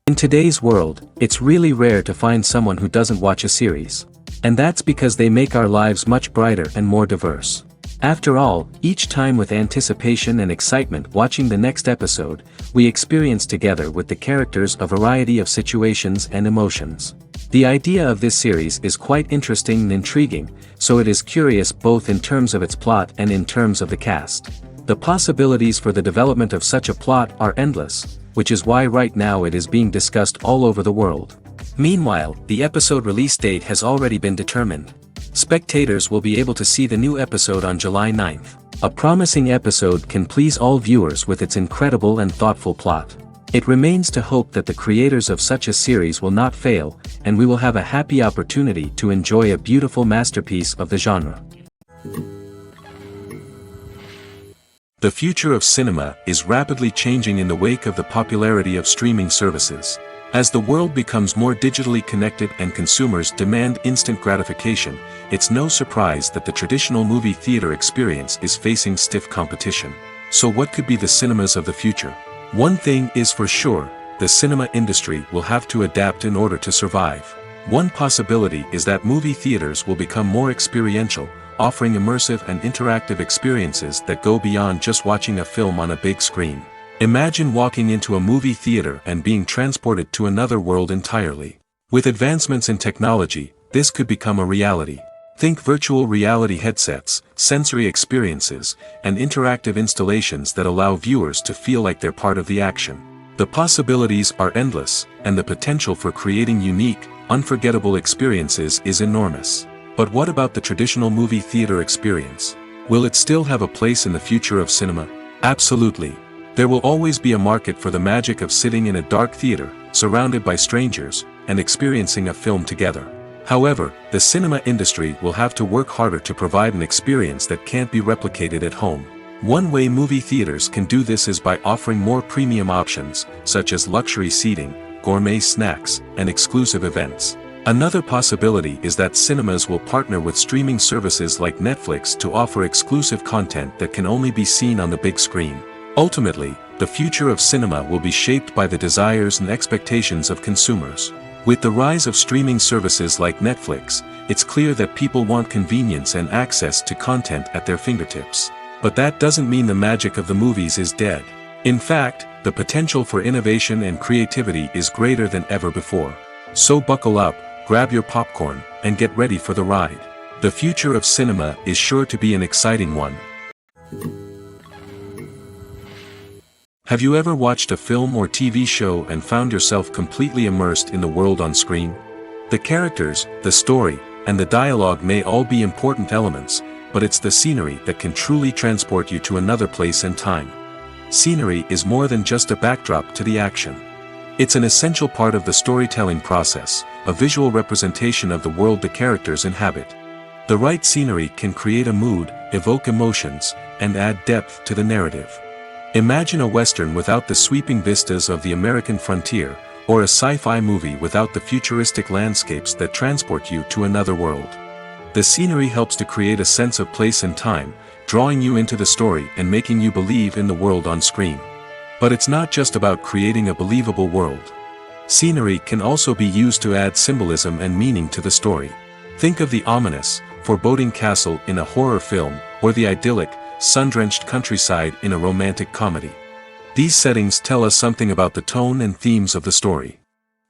In today's world, it's really rare to find someone who doesn't watch a series. And that's because they make our lives much brighter and more diverse. After all, each time with anticipation and excitement watching the next episode, we experience together with the characters a variety of situations and emotions. The idea of this series is quite interesting and intriguing, so it is curious both in terms of its plot and in terms of the cast. The possibilities for the development of such a plot are endless, which is why right now it is being discussed all over the world. Meanwhile, the episode release date has already been determined. Spectators will be able to see the new episode on July 9th. A promising episode can please all viewers with its incredible and thoughtful plot. It remains to hope that the creators of such a series will not fail, and we will have a happy opportunity to enjoy a beautiful masterpiece of the genre. The future of cinema is rapidly changing in the wake of the popularity of streaming services. As the world becomes more digitally connected and consumers demand instant gratification, it's no surprise that the traditional movie theater experience is facing stiff competition. So what could be the cinemas of the future? One thing is for sure, the cinema industry will have to adapt in order to survive. One possibility is that movie theaters will become more experiential, offering immersive and interactive experiences that go beyond just watching a film on a big screen. Imagine walking into a movie theater and being transported to another world entirely. With advancements in technology, this could become a reality. Think virtual reality headsets, sensory experiences, and interactive installations that allow viewers to feel like they're part of the action. The possibilities are endless, and the potential for creating unique, unforgettable experiences is enormous. But what about the traditional movie theater experience? Will it still have a place in the future of cinema? Absolutely. There will always be a market for the magic of sitting in a dark theater, surrounded by strangers, and experiencing a film together. However, the cinema industry will have to work harder to provide an experience that can't be replicated at home. One way movie theaters can do this is by offering more premium options, such as luxury seating, gourmet snacks, and exclusive events. Another possibility is that cinemas will partner with streaming services like Netflix to offer exclusive content that can only be seen on the big screen. Ultimately, the future of cinema will be shaped by the desires and expectations of consumers. With the rise of streaming services like Netflix, it's clear that people want convenience and access to content at their fingertips. But that doesn't mean the magic of the movies is dead. In fact, the potential for innovation and creativity is greater than ever before. So buckle up, grab your popcorn, and get ready for the ride. The future of cinema is sure to be an exciting one. Have you ever watched a film or TV show and found yourself completely immersed in the world on screen? The characters, the story, and the dialogue may all be important elements, but it's the scenery that can truly transport you to another place and time. Scenery is more than just a backdrop to the action. It's an essential part of the storytelling process, a visual representation of the world the characters inhabit. The right scenery can create a mood, evoke emotions, and add depth to the narrative. Imagine a western without the sweeping vistas of the American frontier, or a sci-fi movie without the futuristic landscapes that transport you to another world. The scenery helps to create a sense of place and time, drawing you into the story and making you believe in the world on screen. But it's not just about creating a believable world. Scenery can also be used to add symbolism and meaning to the story. Think of the ominous, foreboding castle in a horror film, or the idyllic, sun-drenched countryside in a romantic comedy. These settings tell us something about the tone and themes of the story.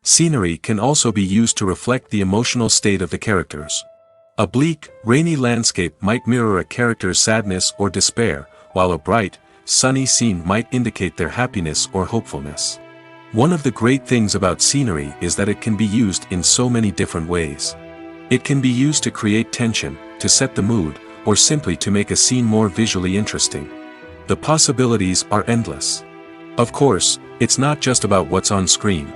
Scenery can also be used to reflect the emotional state of the characters. A bleak, rainy landscape might mirror a character's sadness or despair, while a bright, sunny scene might indicate their happiness or hopefulness. One of the great things about scenery is that it can be used in so many different ways. It can be used to create tension, to set the mood, or simply to make a scene more visually interesting. The possibilities are endless. Of course, it's not just about what's on screen.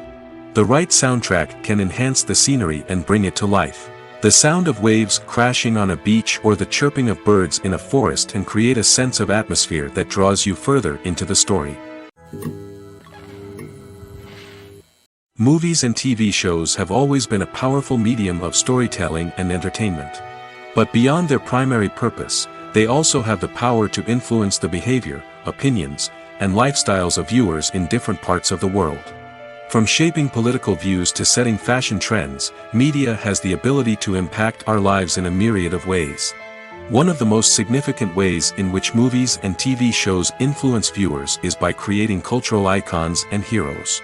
The right soundtrack can enhance the scenery and bring it to life. The sound of waves crashing on a beach or the chirping of birds in a forest can create a sense of atmosphere that draws you further into the story. Movies and TV shows have always been a powerful medium of storytelling and entertainment. But beyond their primary purpose, they also have the power to influence the behavior, opinions, and lifestyles of viewers in different parts of the world. From shaping political views to setting fashion trends, media has the ability to impact our lives in a myriad of ways. One of the most significant ways in which movies and TV shows influence viewers is by creating cultural icons and heroes.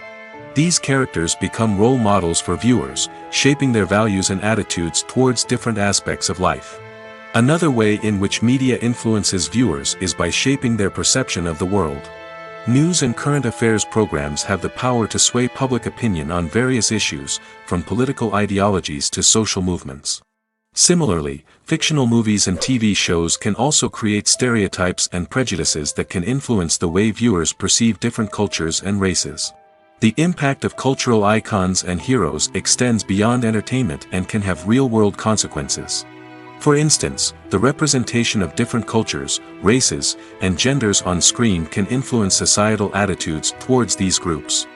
These characters become role models for viewers, shaping their values and attitudes towards different aspects of life. Another way in which media influences viewers is by shaping their perception of the world. News and current affairs programs have the power to sway public opinion on various issues, from political ideologies to social movements. Similarly, fictional movies and TV shows can also create stereotypes and prejudices that can influence the way viewers perceive different cultures and races. The impact of cultural icons and heroes extends beyond entertainment and can have real-world consequences. For instance, the representation of different cultures, races, and genders on screen can influence societal attitudes towards these groups.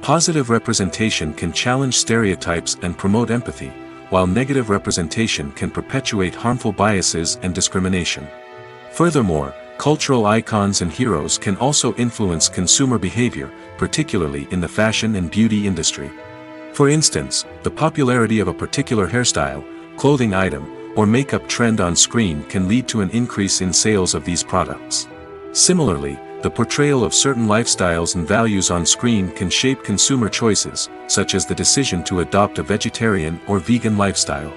Positive representation can challenge stereotypes and promote empathy, while negative representation can perpetuate harmful biases and discrimination. Furthermore, cultural icons and heroes can also influence consumer behavior, particularly in the fashion and beauty industry. For instance, the popularity of a particular hairstyle, clothing item, or makeup trend on screen can lead to an increase in sales of these products. Similarly, the portrayal of certain lifestyles and values on screen can shape consumer choices, such as the decision to adopt a vegetarian or vegan lifestyle.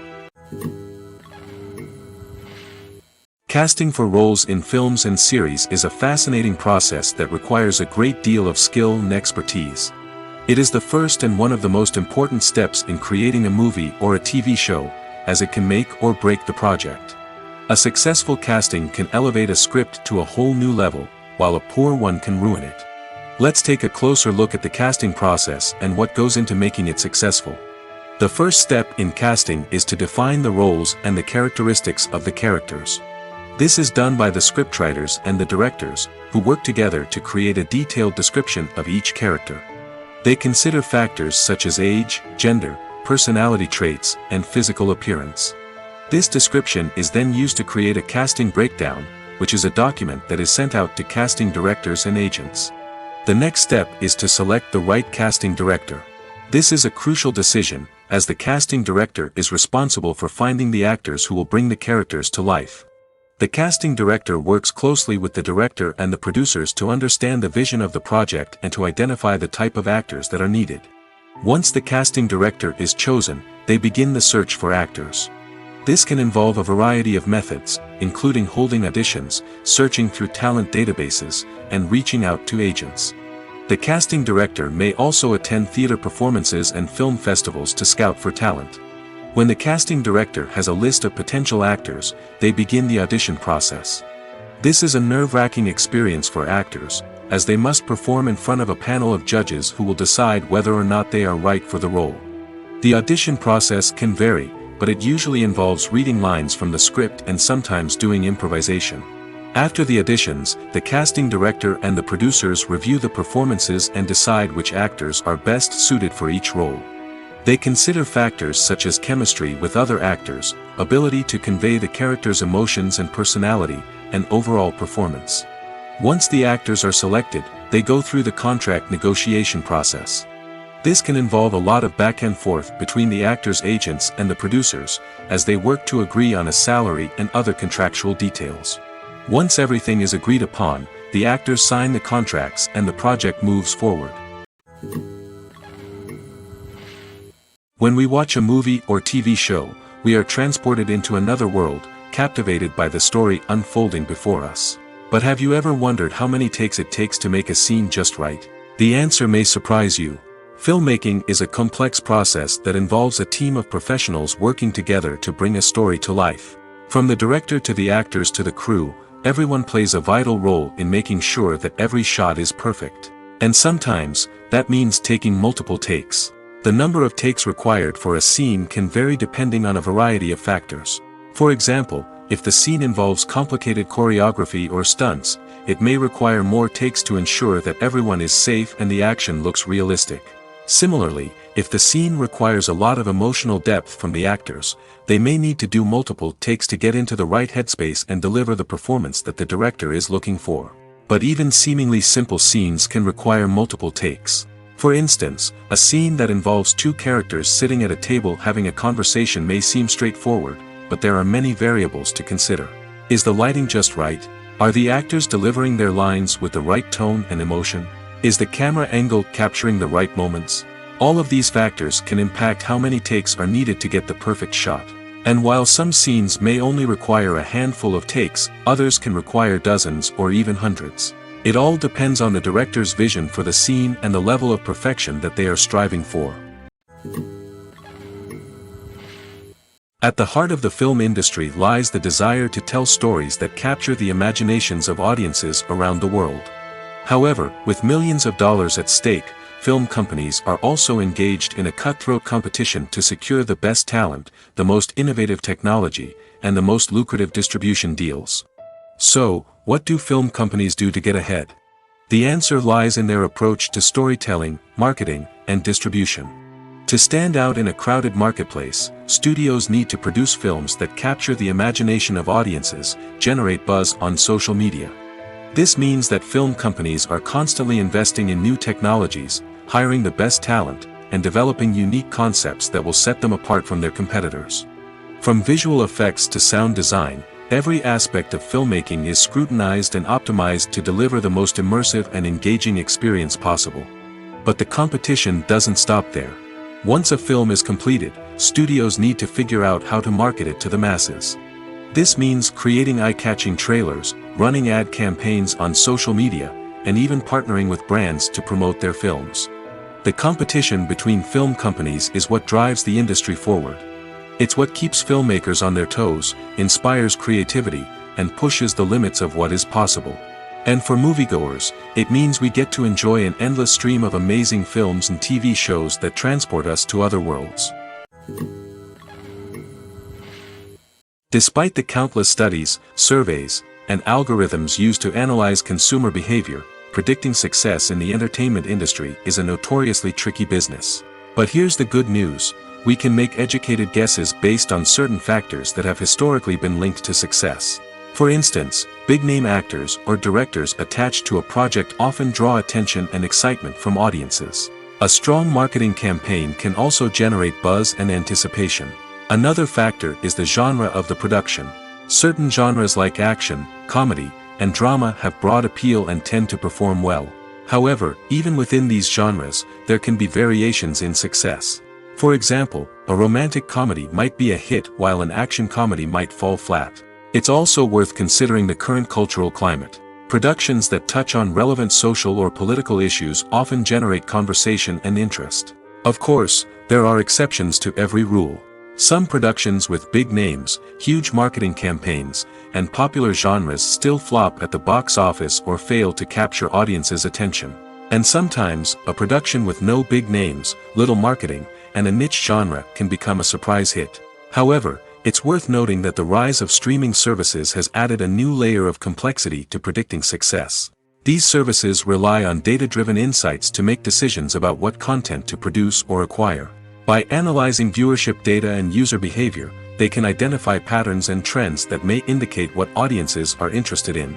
Casting for roles in films and series is a fascinating process that requires a great deal of skill and expertise. It is the first and one of the most important steps in creating a movie or a TV show, as it can make or break the project. A successful casting can elevate a script to a whole new level, while a poor one can ruin it. Let's take a closer look at the casting process and what goes into making it successful. The first step in casting is to define the roles and the characteristics of the characters. This is done by the scriptwriters and the directors, who work together to create a detailed description of each character. They consider factors such as age, gender, personality traits, and physical appearance. This description is then used to create a casting breakdown, which is a document that is sent out to casting directors and agents. The next step is to select the right casting director. This is a crucial decision, as the casting director is responsible for finding the actors who will bring the characters to life. The casting director works closely with the director and the producers to understand the vision of the project and to identify the type of actors that are needed. Once the casting director is chosen, they begin the search for actors. This can involve a variety of methods, including holding auditions, searching through talent databases, and reaching out to agents. The casting director may also attend theater performances and film festivals to scout for talent. When the casting director has a list of potential actors, they begin the audition process. This is a nerve-wracking experience for actors, as they must perform in front of a panel of judges who will decide whether or not they are right for the role. The audition process can vary, but it usually involves reading lines from the script and sometimes doing improvisation. After the auditions, the casting director and the producers review the performances and decide which actors are best suited for each role. They consider factors such as chemistry with other actors, ability to convey the character's emotions and personality, and overall performance. Once the actors are selected, they go through the contract negotiation process. This can involve a lot of back and forth between the actors' agents and the producers, as they work to agree on a salary and other contractual details. Once everything is agreed upon, the actors sign the contracts and the project moves forward. When we watch a movie or TV show, we are transported into another world, captivated by the story unfolding before us. But have you ever wondered how many takes it takes to make a scene just right? The answer may surprise you. Filmmaking is a complex process that involves a team of professionals working together to bring a story to life. From the director to the actors to the crew, everyone plays a vital role in making sure that every shot is perfect. And sometimes, that means taking multiple takes. The number of takes required for a scene can vary depending on a variety of factors. For example, if the scene involves complicated choreography or stunts, it may require more takes to ensure that everyone is safe and the action looks realistic. Similarly, if the scene requires a lot of emotional depth from the actors, they may need to do multiple takes to get into the right headspace and deliver the performance that the director is looking for. But even seemingly simple scenes can require multiple takes. For instance, a scene that involves two characters sitting at a table having a conversation may seem straightforward, but there are many variables to consider. Is the lighting just right? Are the actors delivering their lines with the right tone and emotion? Is the camera angle capturing the right moments? All of these factors can impact how many takes are needed to get the perfect shot. And while some scenes may only require a handful of takes, others can require dozens or even hundreds. It all depends on the director's vision for the scene and the level of perfection that they are striving for. At the heart of the film industry lies the desire to tell stories that capture the imaginations of audiences around the world. However, with millions of dollars at stake, film companies are also engaged in a cutthroat competition to secure the best talent, the most innovative technology, and the most lucrative distribution deals. So, what do film companies do to get ahead? The answer lies in their approach to storytelling, marketing, and distribution. To stand out in a crowded marketplace, studios need to produce films that capture the imagination of audiences, generate buzz on social media. This means that film companies are constantly investing in new technologies, hiring the best talent, and developing unique concepts that will set them apart from their competitors. From visual effects to sound design, every aspect of filmmaking is scrutinized and optimized to deliver the most immersive and engaging experience possible. But the competition doesn't stop there. Once a film is completed, studios need to figure out how to market it to the masses. This means creating eye-catching trailers, running ad campaigns on social media, and even partnering with brands to promote their films. The competition between film companies is what drives the industry forward. It's what keeps filmmakers on their toes, inspires creativity, and pushes the limits of what is possible. And for moviegoers, it means we get to enjoy an endless stream of amazing films and TV shows that transport us to other worlds. Despite the countless studies, surveys, and algorithms used to analyze consumer behavior, predicting success in the entertainment industry is a notoriously tricky business. But here's the good news: we can make educated guesses based on certain factors that have historically been linked to success. For instance, big-name actors or directors attached to a project often draw attention and excitement from audiences. A strong marketing campaign can also generate buzz and anticipation. Another factor is the genre of the production. Certain genres like action, comedy, and drama have broad appeal and tend to perform well. However, even within these genres, there can be variations in success. For example, a romantic comedy might be a hit while an action comedy might fall flat. It's also worth considering the current cultural climate. Productions that touch on relevant social or political issues often generate conversation and interest. Of course, there are exceptions to every rule. Some productions with big names, huge marketing campaigns, and popular genres still flop at the box office or fail to capture audiences' attention. And sometimes, a production with no big names, little marketing, and a niche genre can become a surprise hit. However, it's worth noting that the rise of streaming services has added a new layer of complexity to predicting success. These services rely on data-driven insights to make decisions about what content to produce or acquire. By analyzing viewership data and user behavior, they can identify patterns and trends that may indicate what audiences are interested in.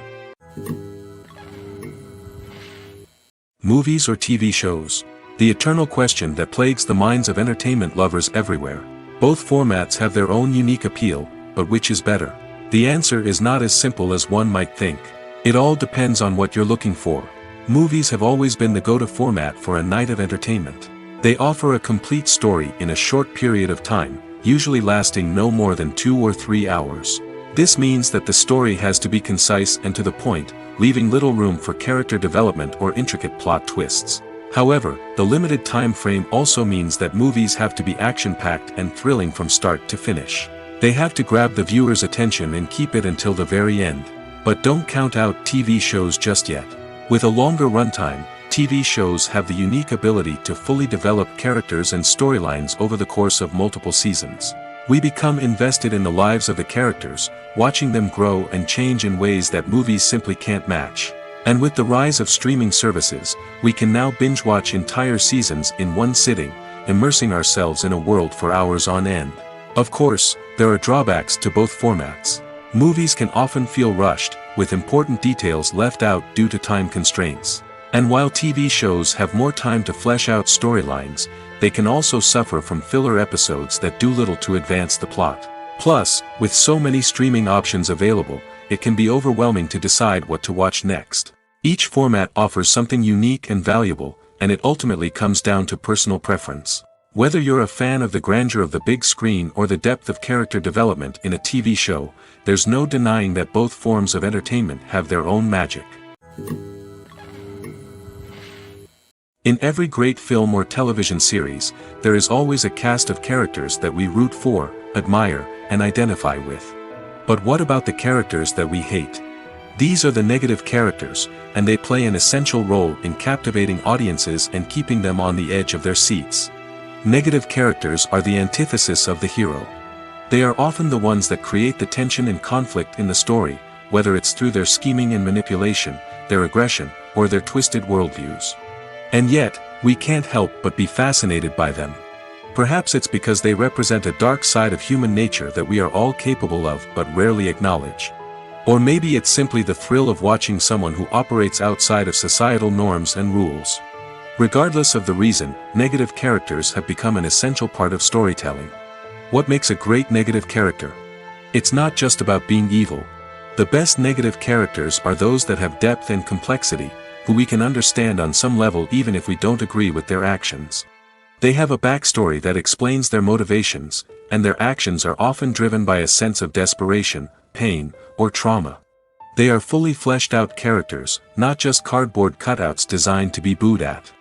Movies or TV shows? The eternal question that plagues the minds of entertainment lovers everywhere. Both formats have their own unique appeal, but which is better? The answer is not as simple as one might think. It all depends on what you're looking for. Movies have always been the go-to format for a night of entertainment. They offer a complete story in a short period of time, usually lasting no more than 2 or 3 hours. This means that the story has to be concise and to the point, leaving little room for character development or intricate plot twists. However, the limited time frame also means that movies have to be action-packed and thrilling from start to finish. They have to grab the viewer's attention and keep it until the very end. But don't count out TV shows just yet. With a longer runtime, TV shows have the unique ability to fully develop characters and storylines over the course of multiple seasons. We become invested in the lives of the characters, watching them grow and change in ways that movies simply can't match. And with the rise of streaming services, we can now binge-watch entire seasons in one sitting, immersing ourselves in a world for hours on end. Of course, there are drawbacks to both formats. Movies can often feel rushed, with important details left out due to time constraints. And while TV shows have more time to flesh out storylines, they can also suffer from filler episodes that do little to advance the plot. Plus, with so many streaming options available, it can be overwhelming to decide what to watch next. Each format offers something unique and valuable, and it ultimately comes down to personal preference. Whether you're a fan of the grandeur of the big screen or the depth of character development in a TV show, there's no denying that both forms of entertainment have their own magic. In every great film or television series, there is always a cast of characters that we root for, admire, and identify with. But what about the characters that we hate? These are the negative characters, and they play an essential role in captivating audiences and keeping them on the edge of their seats. Negative characters are the antithesis of the hero. They are often the ones that create the tension and conflict in the story, whether it's through their scheming and manipulation, their aggression, or their twisted worldviews. And yet, we can't help but be fascinated by them. Perhaps it's because they represent a dark side of human nature that we are all capable of but rarely acknowledge. Or maybe it's simply the thrill of watching someone who operates outside of societal norms and rules. Regardless of the reason, negative characters have become an essential part of storytelling. What makes a great negative character? It's not just about being evil. The best negative characters are those that have depth and complexity, who we can understand on some level even if we don't agree with their actions. They have a backstory that explains their motivations, and their actions are often driven by a sense of desperation, pain, or trauma. They are fully fleshed out characters, not just cardboard cutouts designed to be booed at.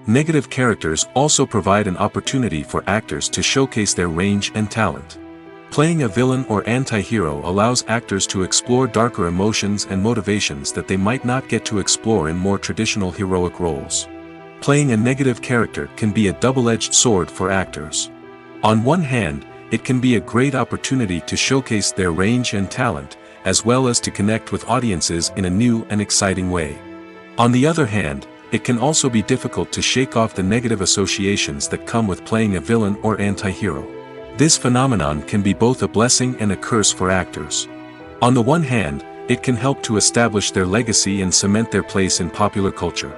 Negative characters also provide an opportunity for actors to showcase their range and talent. Playing a villain or anti-hero allows actors to explore darker emotions and motivations that they might not get to explore in more traditional heroic roles. Playing a negative character can be a double-edged sword for actors. On one hand, it can be a great opportunity to showcase their range and talent, as well as to connect with audiences in a new and exciting way. On the other hand, it can also be difficult to shake off the negative associations that come with playing a villain or anti-hero. This phenomenon can be both a blessing and a curse for actors. On the one hand, it can help to establish their legacy and cement their place in popular culture.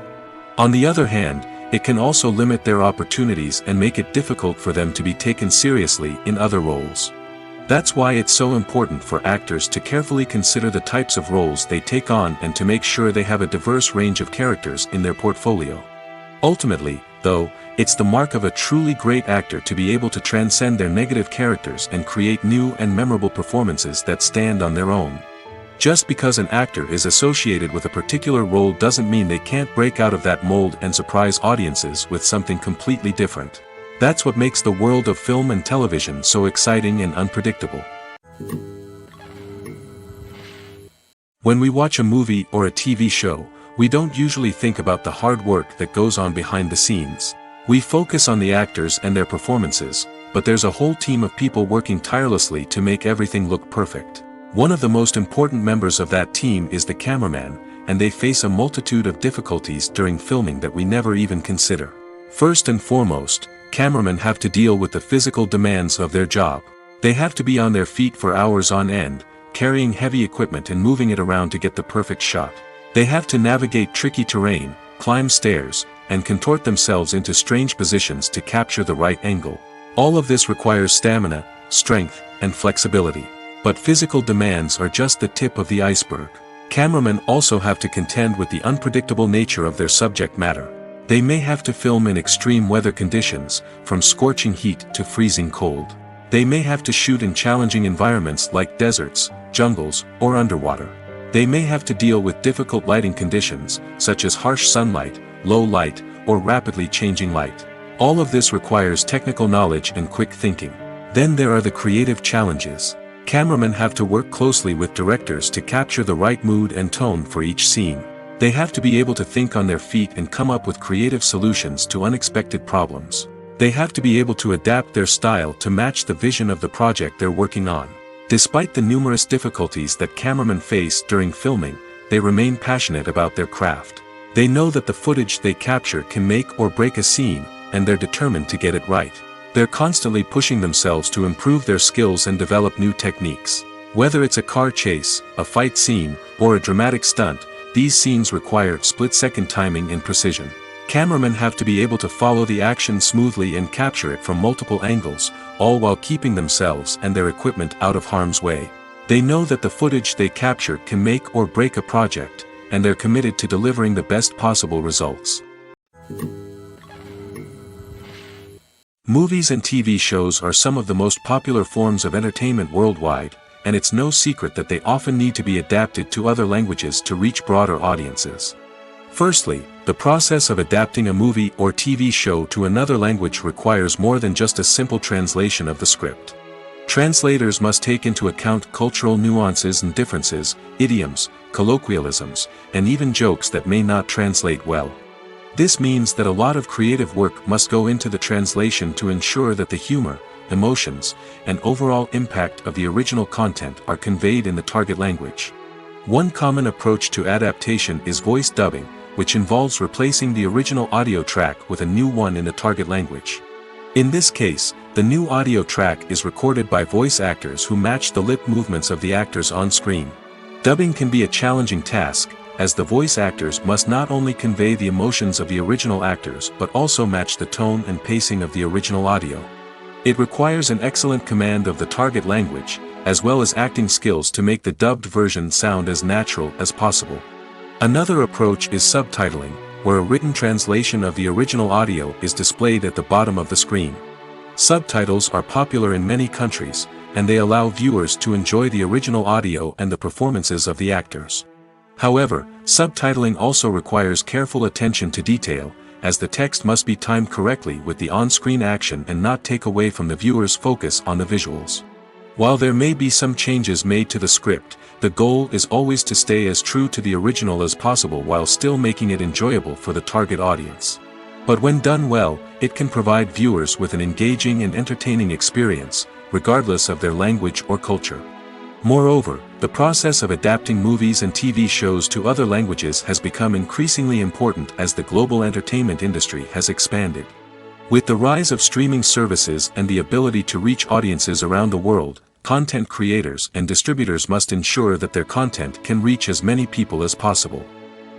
On the other hand, it can also limit their opportunities and make it difficult for them to be taken seriously in other roles. That's why it's so important for actors to carefully consider the types of roles they take on and to make sure they have a diverse range of characters in their portfolio. Ultimately, though, it's the mark of a truly great actor to be able to transcend their negative characters and create new and memorable performances that stand on their own. Just because an actor is associated with a particular role doesn't mean they can't break out of that mold and surprise audiences with something completely different. That's what makes the world of film and television so exciting and unpredictable. When we watch a movie or a TV show, we don't usually think about the hard work that goes on behind the scenes. We focus on the actors and their performances, but there's a whole team of people working tirelessly to make everything look perfect. One of the most important members of that team is the cameraman, and they face a multitude of difficulties during filming that we never even consider. First and foremost, cameramen have to deal with the physical demands of their job. They have to be on their feet for hours on end, carrying heavy equipment and moving it around to get the perfect shot. They have to navigate tricky terrain, climb stairs, and contort themselves into strange positions to capture the right angle. All of this requires stamina, strength, and flexibility. But physical demands are just the tip of the iceberg. Cameramen also have to contend with the unpredictable nature of their subject matter. They may have to film in extreme weather conditions, from scorching heat to freezing cold. They may have to shoot in challenging environments like deserts, jungles, or underwater. They may have to deal with difficult lighting conditions, such as harsh sunlight, low light, or rapidly changing light. All of this requires technical knowledge and quick thinking. Then there are the creative challenges. Cameramen have to work closely with directors to capture the right mood and tone for each scene. They have to be able to think on their feet and come up with creative solutions to unexpected problems. They have to be able to adapt their style to match the vision of the project they're working on. Despite the numerous difficulties that cameramen face during filming, they remain passionate about their craft. They know that the footage they capture can make or break a scene, and they're determined to get it right. They're constantly pushing themselves to improve their skills and develop new techniques. Whether it's a car chase, a fight scene, or a dramatic stunt, these scenes require split-second timing and precision. Cameramen have to be able to follow the action smoothly and capture it from multiple angles, all while keeping themselves and their equipment out of harm's way. They know that the footage they capture can make or break a project, and they're committed to delivering the best possible results. Movies and TV shows are some of the most popular forms of entertainment worldwide, and it's no secret that they often need to be adapted to other languages to reach broader audiences. Firstly, the process of adapting a movie or TV show to another language requires more than just a simple translation of the script. Translators must take into account cultural nuances and differences, idioms, colloquialisms, and even jokes that may not translate well. This means that a lot of creative work must go into the translation to ensure that the humor, emotions, and overall impact of the original content are conveyed in the target language. One common approach to adaptation is voice dubbing, which involves replacing the original audio track with a new one in the target language. In this case, the new audio track is recorded by voice actors who match the lip movements of the actors on screen. Dubbing can be a challenging task, as the voice actors must not only convey the emotions of the original actors but also match the tone and pacing of the original audio. It requires an excellent command of the target language, as well as acting skills to make the dubbed version sound as natural as possible. Another approach is subtitling, where a written translation of the original audio is displayed at the bottom of the screen. Subtitles are popular in many countries, and they allow viewers to enjoy the original audio and the performances of the actors. However, subtitling also requires careful attention to detail, as the text must be timed correctly with the on-screen action and not take away from the viewer's focus on the visuals. While there may be some changes made to the script, the goal is always to stay as true to the original as possible while still making it enjoyable for the target audience. But when done well, it can provide viewers with an engaging and entertaining experience, regardless of their language or culture. Moreover, the process of adapting movies and TV shows to other languages has become increasingly important as the global entertainment industry has expanded. With the rise of streaming services and the ability to reach audiences around the world, content creators and distributors must ensure that their content can reach as many people as possible.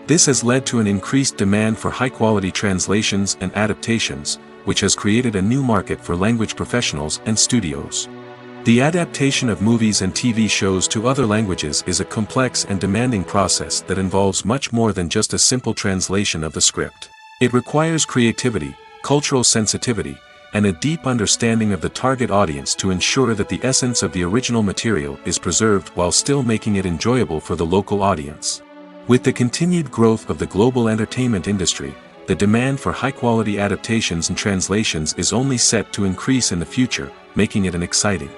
This has led to an increased demand for high-quality translations and adaptations, which has created a new market for language professionals and studios. The adaptation of movies and TV shows to other languages is a complex and demanding process that involves much more than just a simple translation of the script. It requires creativity, cultural sensitivity, and a deep understanding of the target audience to ensure that the essence of the original material is preserved while still making it enjoyable for the local audience. With the continued growth of the global entertainment industry, the demand for high-quality adaptations and translations is only set to increase in the future, making it an exciting.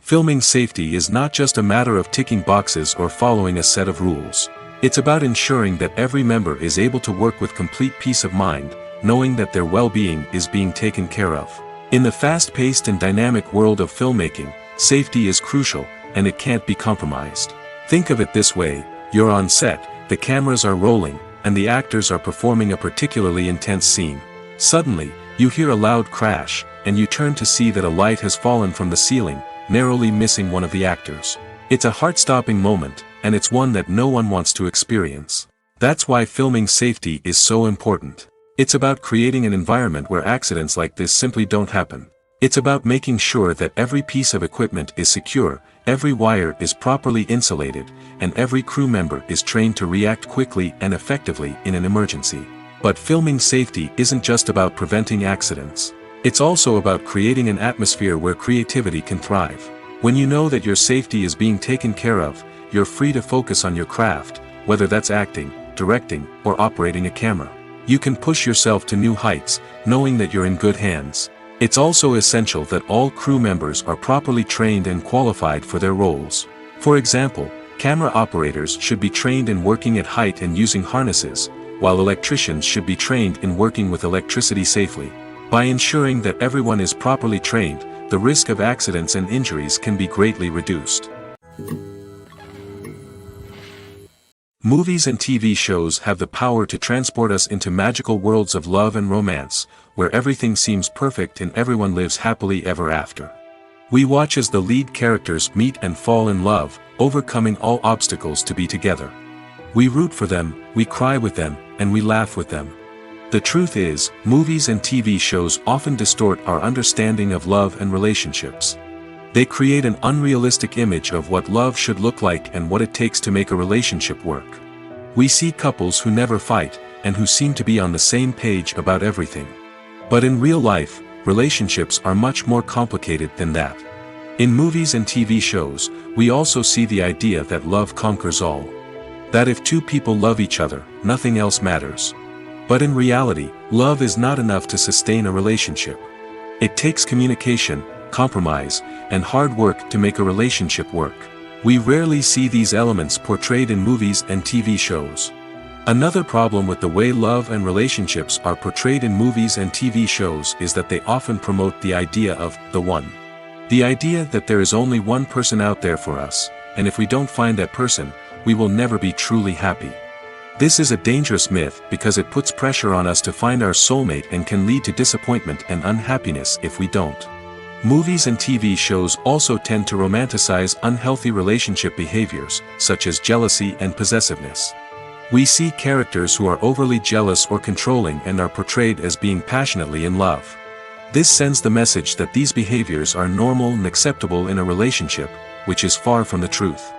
Filming safety is not just a matter of ticking boxes or following a set of rules. It's about ensuring that every member is able to work with complete peace of mind, knowing that their well-being is being taken care of. In the fast-paced and dynamic world of filmmaking, safety is crucial, and it can't be compromised. Think of it this way: you're on set, the cameras are rolling, and the actors are performing a particularly intense scene. Suddenly, you hear a loud crash, and you turn to see that a light has fallen from the ceiling, narrowly missing one of the actors. It's a heart-stopping moment, and it's one that no one wants to experience. That's why filming safety is so important. It's about creating an environment where accidents like this simply don't happen. It's about making sure that every piece of equipment is secure, every wire is properly insulated, and every crew member is trained to react quickly and effectively in an emergency. But filming safety isn't just about preventing accidents. It's also about creating an atmosphere where creativity can thrive. When you know that your safety is being taken care of, you're free to focus on your craft, whether that's acting, directing, or operating a camera. You can push yourself to new heights, knowing that you're in good hands. It's also essential that all crew members are properly trained and qualified for their roles. For example, camera operators should be trained in working at height and using harnesses, while electricians should be trained in working with electricity safely. By ensuring that everyone is properly trained, the risk of accidents and injuries can be greatly reduced. Movies and TV shows have the power to transport us into magical worlds of love and romance, where everything seems perfect and everyone lives happily ever after. We watch as the lead characters meet and fall in love, overcoming all obstacles to be together. We root for them, we cry with them, and we laugh with them. The truth is, movies and TV shows often distort our understanding of love and relationships. They create an unrealistic image of what love should look like and what it takes to make a relationship work. We see couples who never fight, and who seem to be on the same page about everything. But in real life, relationships are much more complicated than that. In movies and TV shows, we also see the idea that love conquers all. That if two people love each other, nothing else matters. But in reality, love is not enough to sustain a relationship. It takes communication, compromise, and hard work to make a relationship work. We rarely see these elements portrayed in movies and TV shows. Another problem with the way love and relationships are portrayed in movies and TV shows is that they often promote the idea of the one. The idea that there is only one person out there for us, and if we don't find that person, we will never be truly happy. This is a dangerous myth because it puts pressure on us to find our soulmate and can lead to disappointment and unhappiness if we don't. Movies and TV shows also tend to romanticize unhealthy relationship behaviors, such as jealousy and possessiveness. We see characters who are overly jealous or controlling and are portrayed as being passionately in love. This sends the message that these behaviors are normal and acceptable in a relationship, which is far from the truth.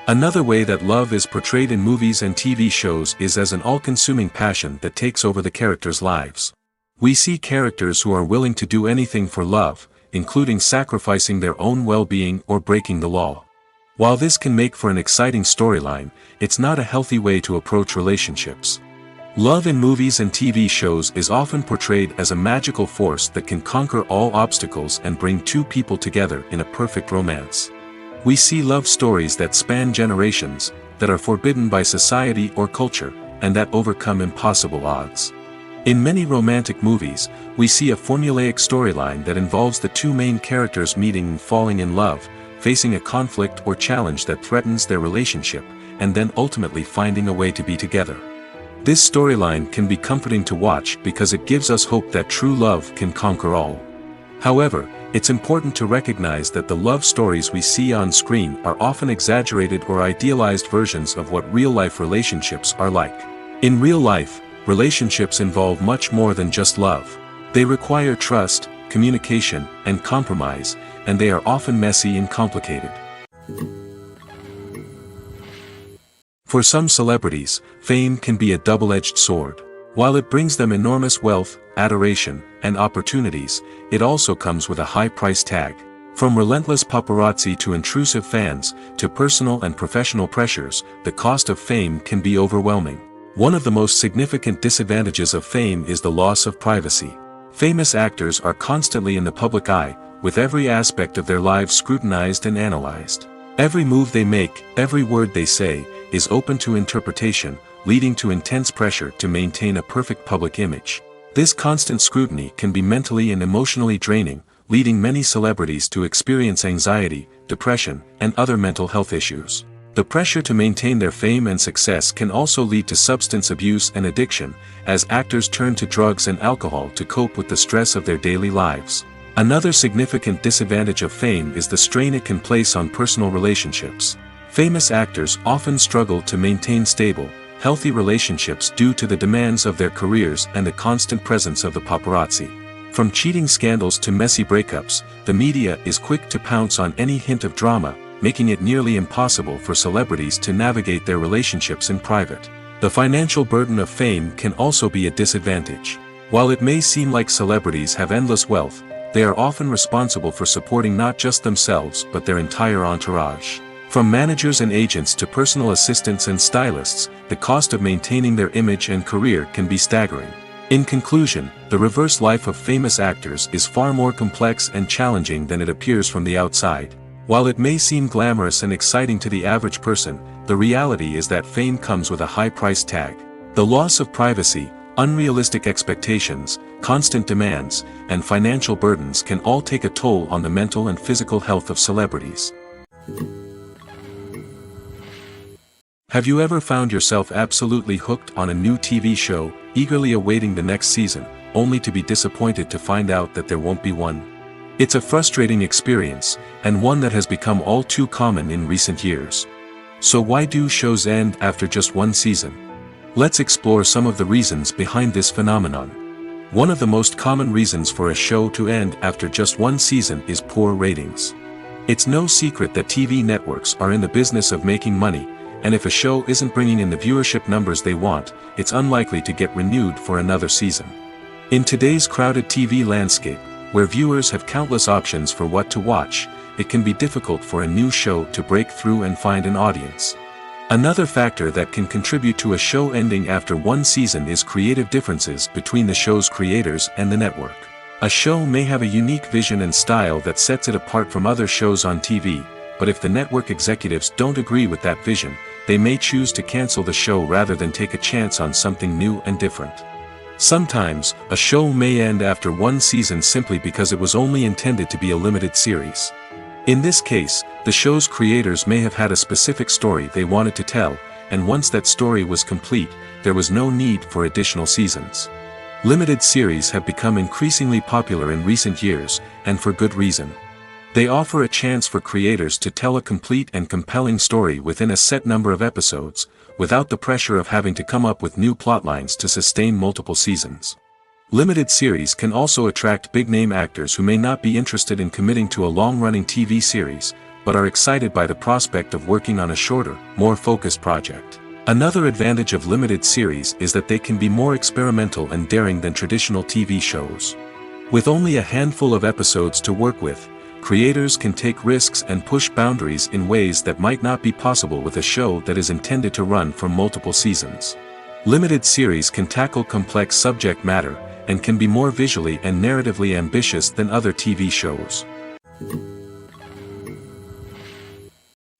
Another way that love is portrayed in movies and TV shows is as an all-consuming passion that takes over the characters' lives. We see characters who are willing to do anything for love, including sacrificing their own well-being or breaking the law. While this can make for an exciting storyline, it's not a healthy way to approach relationships. Love in movies and TV shows is often portrayed as a magical force that can conquer all obstacles and bring two people together in a perfect romance. We see love stories that span generations, that are forbidden by society or culture, and that overcome impossible odds. In many romantic movies, we see a formulaic storyline that involves the two main characters meeting and falling in love, facing a conflict or challenge that threatens their relationship, and then ultimately finding a way to be together. This storyline can be comforting to watch because it gives us hope that true love can conquer all. However, it's important to recognize that the love stories we see on screen are often exaggerated or idealized versions of what real-life relationships are like. In real life, relationships involve much more than just love. They require trust, communication, and compromise, and they are often messy and complicated. For some celebrities, fame can be a double-edged sword. While it brings them enormous wealth, adoration, and opportunities, it also comes with a high price tag. From relentless paparazzi to intrusive fans, to personal and professional pressures, the cost of fame can be overwhelming. One of the most significant disadvantages of fame is the loss of privacy. Famous actors are constantly in the public eye, with every aspect of their lives scrutinized and analyzed. Every move they make, every word they say, is open to interpretation, leading to intense pressure to maintain a perfect public image. This constant scrutiny can be mentally and emotionally draining, leading many celebrities to experience anxiety, depression, and other mental health issues. The pressure to maintain their fame and success can also lead to substance abuse and addiction, as actors turn to drugs and alcohol to cope with the stress of their daily lives. Another significant disadvantage of fame is the strain it can place on personal relationships. Famous actors often struggle to maintain stable, healthy relationships due to the demands of their careers and the constant presence of the paparazzi. From cheating scandals to messy breakups, the media is quick to pounce on any hint of drama, making it nearly impossible for celebrities to navigate their relationships in private. The financial burden of fame can also be a disadvantage. While it may seem like celebrities have endless wealth, they are often responsible for supporting not just themselves but their entire entourage. From managers and agents to personal assistants and stylists, the cost of maintaining their image and career can be staggering. In conclusion, the reverse life of famous actors is far more complex and challenging than it appears from the outside. While it may seem glamorous and exciting to the average person, the reality is that fame comes with a high price tag. The loss of privacy, unrealistic expectations, constant demands, and financial burdens can all take a toll on the mental and physical health of celebrities. Have you ever found yourself absolutely hooked on a new TV show, eagerly awaiting the next season, only to be disappointed to find out that there won't be one? It's a frustrating experience, and one that has become all too common in recent years. So why do shows end after just one season? Let's explore some of the reasons behind this phenomenon. One of the most common reasons for a show to end after just one season is poor ratings. It's no secret that TV networks are in the business of making money, and if a show isn't bringing in the viewership numbers they want, it's unlikely to get renewed for another season. In today's crowded TV landscape, where viewers have countless options for what to watch, it can be difficult for a new show to break through and find an audience. Another factor that can contribute to a show ending after one season is creative differences between the show's creators and the network. A show may have a unique vision and style that sets it apart from other shows on TV, but if the network executives don't agree with that vision, they may choose to cancel the show rather than take a chance on something new and different. Sometimes, a show may end after one season simply because it was only intended to be a limited series. In this case, the show's creators may have had a specific story they wanted to tell, and once that story was complete, there was no need for additional seasons. Limited series have become increasingly popular in recent years, and for good reason. They offer a chance for creators to tell a complete and compelling story within a set number of episodes, without the pressure of having to come up with new plotlines to sustain multiple seasons. Limited series can also attract big-name actors who may not be interested in committing to a long-running TV series, but are excited by the prospect of working on a shorter, more focused project. Another advantage of limited series is that they can be more experimental and daring than traditional TV shows. With only a handful of episodes to work with, creators can take risks and push boundaries in ways that might not be possible with a show that is intended to run for multiple seasons. Limited series can tackle complex subject matter, and can be more visually and narratively ambitious than other TV shows.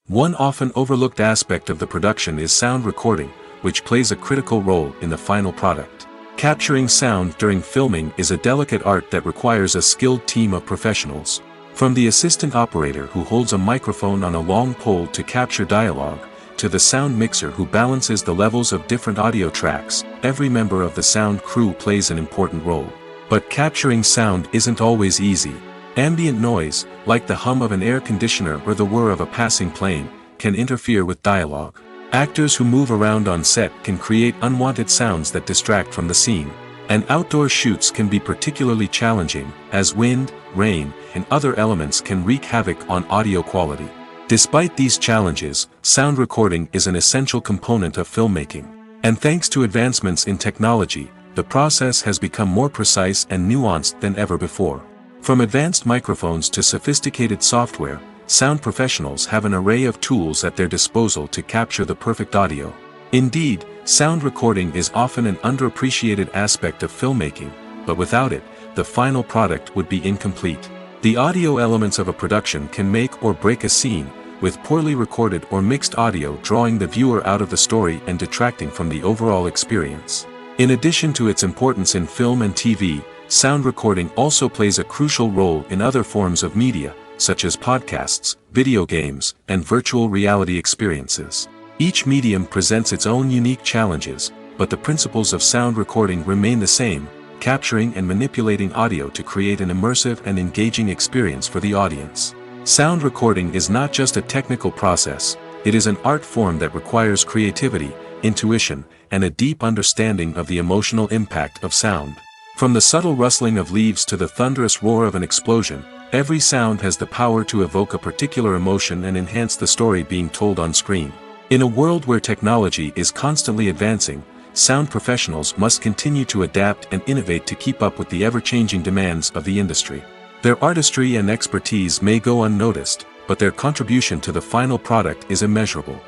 One often overlooked aspect of the production is sound recording, which plays a critical role in the final product. Capturing sound during filming is a delicate art that requires a skilled team of professionals. From the assistant operator who holds a microphone on a long pole to capture dialogue, to the sound mixer who balances the levels of different audio tracks, every member of the sound crew plays an important role. But capturing sound isn't always easy. Ambient noise, like the hum of an air conditioner or the whir of a passing plane, can interfere with dialogue. Actors who move around on set can create unwanted sounds that distract from the scene. And outdoor shoots can be particularly challenging, as wind, rain, and other elements can wreak havoc on audio quality. Despite these challenges, sound recording is an essential component of filmmaking. And thanks to advancements in technology, the process has become more precise and nuanced than ever before. From advanced microphones to sophisticated software, sound professionals have an array of tools at their disposal to capture the perfect audio. Indeed, sound recording is often an underappreciated aspect of filmmaking, but without it, the final product would be incomplete. The audio elements of a production can make or break a scene, with poorly recorded or mixed audio drawing the viewer out of the story and detracting from the overall experience. In addition to its importance in film and TV, sound recording also plays a crucial role in other forms of media, such as podcasts, video games, and virtual reality experiences. Each medium presents its own unique challenges, but the principles of sound recording remain the same: capturing and manipulating audio to create an immersive and engaging experience for the audience. Sound recording is not just a technical process, it is an art form that requires creativity, intuition, and a deep understanding of the emotional impact of sound. From the subtle rustling of leaves to the thunderous roar of an explosion, every sound has the power to evoke a particular emotion and enhance the story being told on screen. In a world where technology is constantly advancing, sound professionals must continue to adapt and innovate to keep up with the ever-changing demands of the industry. Their artistry and expertise may go unnoticed, but their contribution to the final product is immeasurable.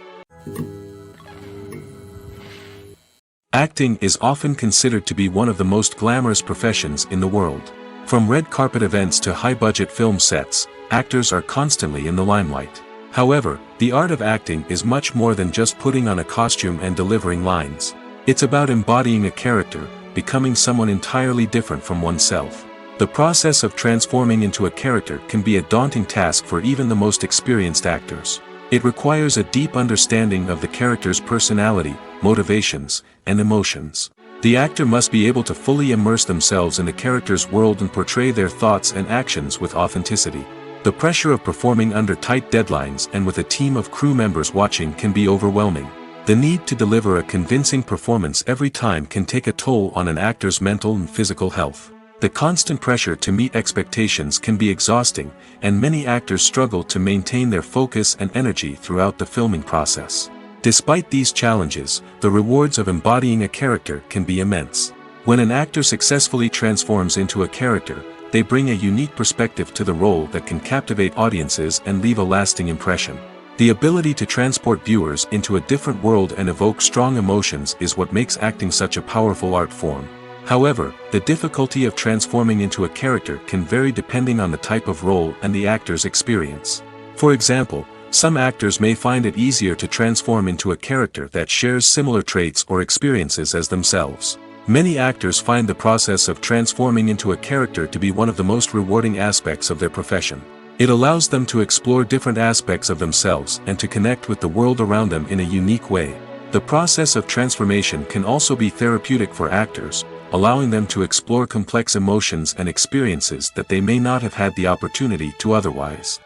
Acting is often considered to be one of the most glamorous professions in the world. From red carpet events to high-budget film sets, actors are constantly in the limelight. However, the art of acting is much more than just putting on a costume and delivering lines. It's about embodying a character, becoming someone entirely different from oneself. The process of transforming into a character can be a daunting task for even the most experienced actors. It requires a deep understanding of the character's personality, motivations, and emotions. The actor must be able to fully immerse themselves in the character's world and portray their thoughts and actions with authenticity. The pressure of performing under tight deadlines and with a team of crew members watching can be overwhelming. The need to deliver a convincing performance every time can take a toll on an actor's mental and physical health. The constant pressure to meet expectations can be exhausting, and many actors struggle to maintain their focus and energy throughout the filming process. Despite these challenges, the rewards of embodying a character can be immense. When an actor successfully transforms into a character, they bring a unique perspective to the role that can captivate audiences and leave a lasting impression. The ability to transport viewers into a different world and evoke strong emotions is what makes acting such a powerful art form. However, the difficulty of transforming into a character can vary depending on the type of role and the actor's experience. For example, some actors may find it easier to transform into a character that shares similar traits or experiences as themselves. Many actors find the process of transforming into a character to be one of the most rewarding aspects of their profession. It allows them to explore different aspects of themselves and to connect with the world around them in a unique way. The process of transformation can also be therapeutic for actors, allowing them to explore complex emotions and experiences that they may not have had the opportunity to otherwise.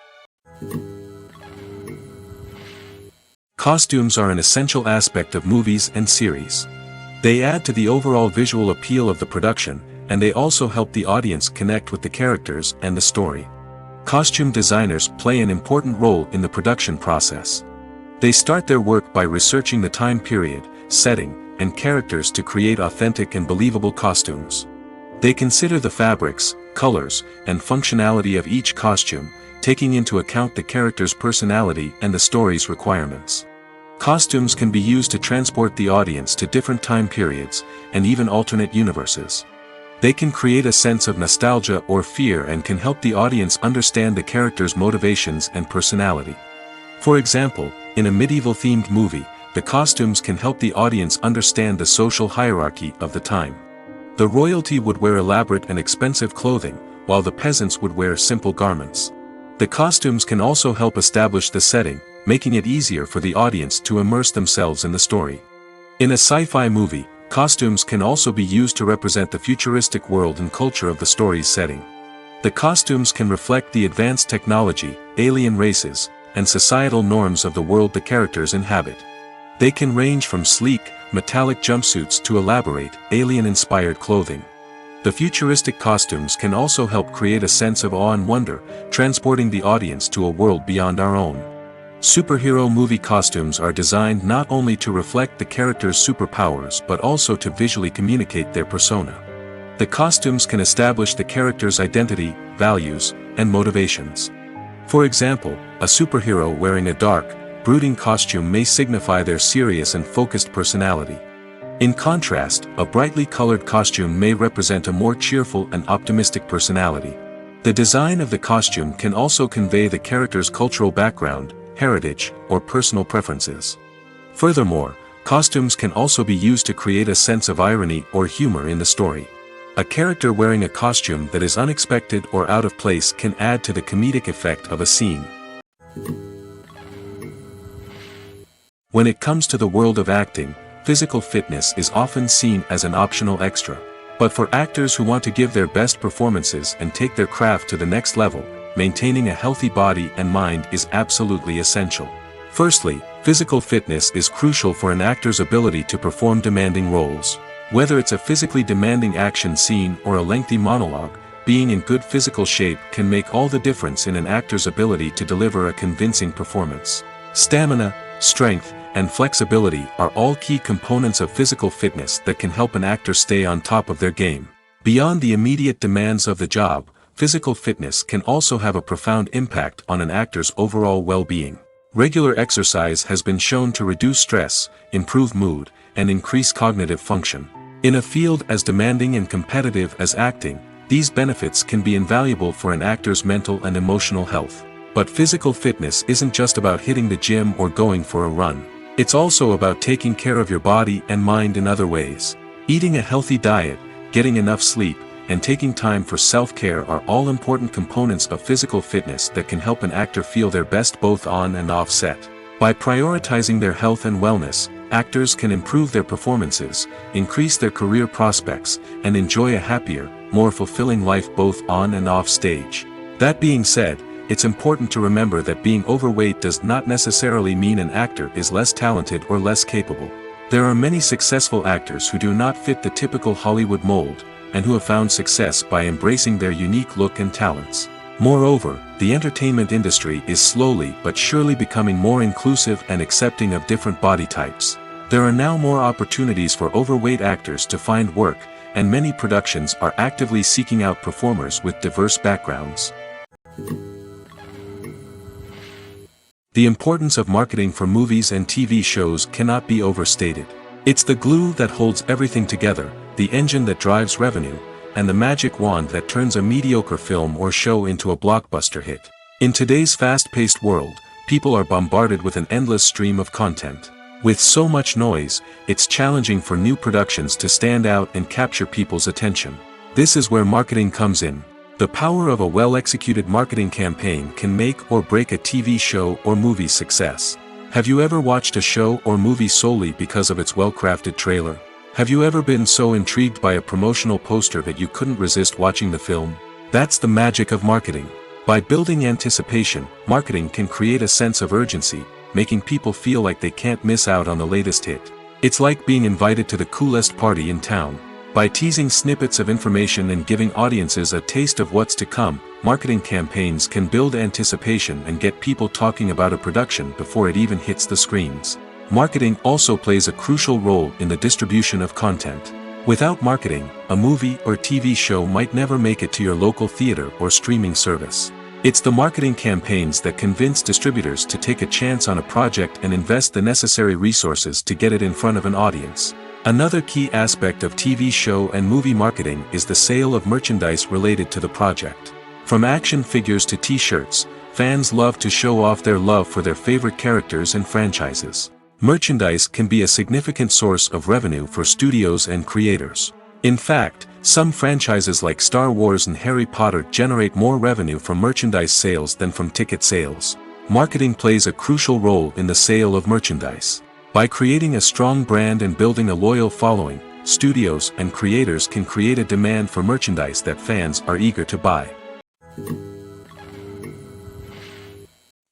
Costumes are an essential aspect of movies and series. They add to the overall visual appeal of the production, and they also help the audience connect with the characters and the story. Costume designers play an important role in the production process. They start their work by researching the time period, setting, and characters to create authentic and believable costumes. They consider the fabrics, colors, and functionality of each costume, taking into account the character's personality and the story's requirements. Costumes can be used to transport the audience to different time periods, and even alternate universes. They can create a sense of nostalgia or fear and can help the audience understand the character's motivations and personality. For example, in a medieval-themed movie, the costumes can help the audience understand the social hierarchy of the time. The royalty would wear elaborate and expensive clothing, while the peasants would wear simple garments. The costumes can also help establish the setting, making it easier for the audience to immerse themselves in the story. In a sci-fi movie, costumes can also be used to represent the futuristic world and culture of the story's setting. The costumes can reflect the advanced technology, alien races, and societal norms of the world the characters inhabit. They can range from sleek, metallic jumpsuits to elaborate, alien-inspired clothing. The futuristic costumes can also help create a sense of awe and wonder, transporting the audience to a world beyond our own. Superhero movie costumes are designed not only to reflect the character's superpowers but also to visually communicate their persona. The costumes can establish the character's identity, values, and motivations. For example, a superhero wearing a dark, brooding costume may signify their serious and focused personality. In contrast, a brightly colored costume may represent a more cheerful and optimistic personality. The design of the costume can also convey the character's cultural background, heritage, or personal preferences. Furthermore, costumes can also be used to create a sense of irony or humor in the story. A character wearing a costume that is unexpected or out of place can add to the comedic effect of a scene. When it comes to the world of acting, physical fitness is often seen as an optional extra. But for actors who want to give their best performances and take their craft to the next level, maintaining a healthy body and mind is absolutely essential. Firstly, physical fitness is crucial for an actor's ability to perform demanding roles. Whether it's a physically demanding action scene or a lengthy monologue, being in good physical shape can make all the difference in an actor's ability to deliver a convincing performance. Stamina, strength, and flexibility are all key components of physical fitness that can help an actor stay on top of their game. Beyond the immediate demands of the job, physical fitness can also have a profound impact on an actor's overall well-being. Regular exercise has been shown to reduce stress, improve mood, and increase cognitive function. In a field as demanding and competitive as acting, these benefits can be invaluable for an actor's mental and emotional health. But physical fitness isn't just about hitting the gym or going for a run. It's also about taking care of your body and mind in other ways. Eating a healthy diet, getting enough sleep, and taking time for self-care are all important components of physical fitness that can help an actor feel their best both on and off set. By prioritizing their health and wellness, actors can improve their performances, increase their career prospects, and enjoy a happier, more fulfilling life both on and off stage. That being said, it's important to remember that being overweight does not necessarily mean an actor is less talented or less capable. There are many successful actors who do not fit the typical Hollywood mold, and who have found success by embracing their unique look and talents. Moreover, the entertainment industry is slowly but surely becoming more inclusive and accepting of different body types. There are now more opportunities for overweight actors to find work, and many productions are actively seeking out performers with diverse backgrounds. The importance of marketing for movies and TV shows cannot be overstated. It's the glue that holds everything together, the engine that drives revenue, and the magic wand that turns a mediocre film or show into a blockbuster hit. In today's fast-paced world, people are bombarded with an endless stream of content. With so much noise, it's challenging for new productions to stand out and capture people's attention. This is where marketing comes in. The power of a well-executed marketing campaign can make or break a TV show or movie's success. Have you ever watched a show or movie solely because of its well-crafted trailer? Have you ever been so intrigued by a promotional poster that you couldn't resist watching the film? That's the magic of marketing. By building anticipation, marketing can create a sense of urgency, making people feel like they can't miss out on the latest hit. It's like being invited to the coolest party in town. By teasing snippets of information and giving audiences a taste of what's to come, marketing campaigns can build anticipation and get people talking about a production before it even hits the screens. Marketing also plays a crucial role in the distribution of content. Without marketing, a movie or TV show might never make it to your local theater or streaming service. It's the marketing campaigns that convince distributors to take a chance on a project and invest the necessary resources to get it in front of an audience. Another key aspect of TV show and movie marketing is the sale of merchandise related to the project. From action figures to t-shirts, fans love to show off their love for their favorite characters and franchises. Merchandise can be a significant source of revenue for studios and creators. In fact, some franchises like Star Wars and Harry Potter generate more revenue from merchandise sales than from ticket sales. Marketing plays a crucial role in the sale of merchandise. By creating a strong brand and building a loyal following, studios and creators can create a demand for merchandise that fans are eager to buy.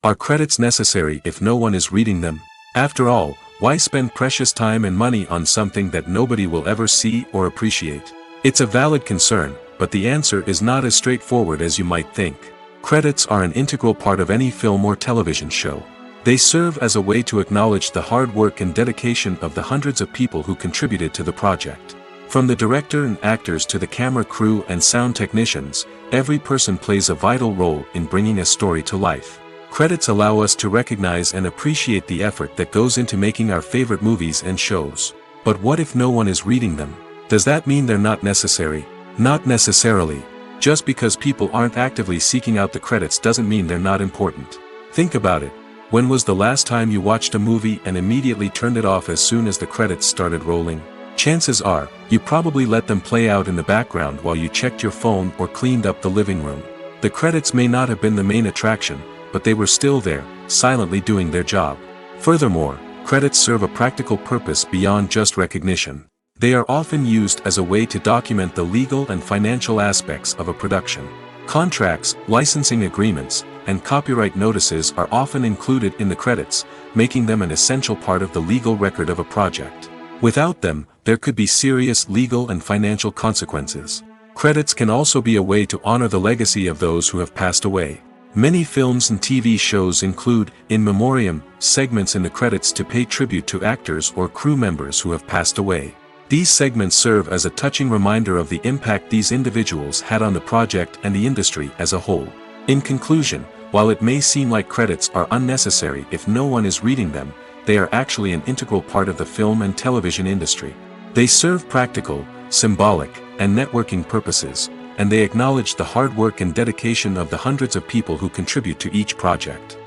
Are credits necessary if no one is reading them? After all, why spend precious time and money on something that nobody will ever see or appreciate? It's a valid concern, but the answer is not as straightforward as you might think. Credits are an integral part of any film or television show. They serve as a way to acknowledge the hard work and dedication of the hundreds of people who contributed to the project. From the director and actors to the camera crew and sound technicians, every person plays a vital role in bringing a story to life. Credits allow us to recognize and appreciate the effort that goes into making our favorite movies and shows. But what if no one is reading them? Does that mean they're not necessary? Not necessarily. Just because people aren't actively seeking out the credits doesn't mean they're not important. Think about it. When was the last time you watched a movie and immediately turned it off as soon as the credits started rolling? Chances are, you probably let them play out in the background while you checked your phone or cleaned up the living room. The credits may not have been the main attraction, but they were still there, silently doing their job. Furthermore, credits serve a practical purpose beyond just recognition. They are often used as a way to document the legal and financial aspects of a production. Contracts, licensing agreements, and copyright notices are often included in the credits, making them an essential part of the legal record of a project. Without them, there could be serious legal and financial consequences. Credits can also be a way to honor the legacy of those who have passed away. Many films and TV shows include, in memoriam, segments in the credits to pay tribute to actors or crew members who have passed away. These segments serve as a touching reminder of the impact these individuals had on the project and the industry as a whole. In conclusion, while it may seem like credits are unnecessary if no one is reading them, they are actually an integral part of the film and television industry. They serve practical, symbolic, and networking purposes, and they acknowledge the hard work and dedication of the hundreds of people who contribute to each project.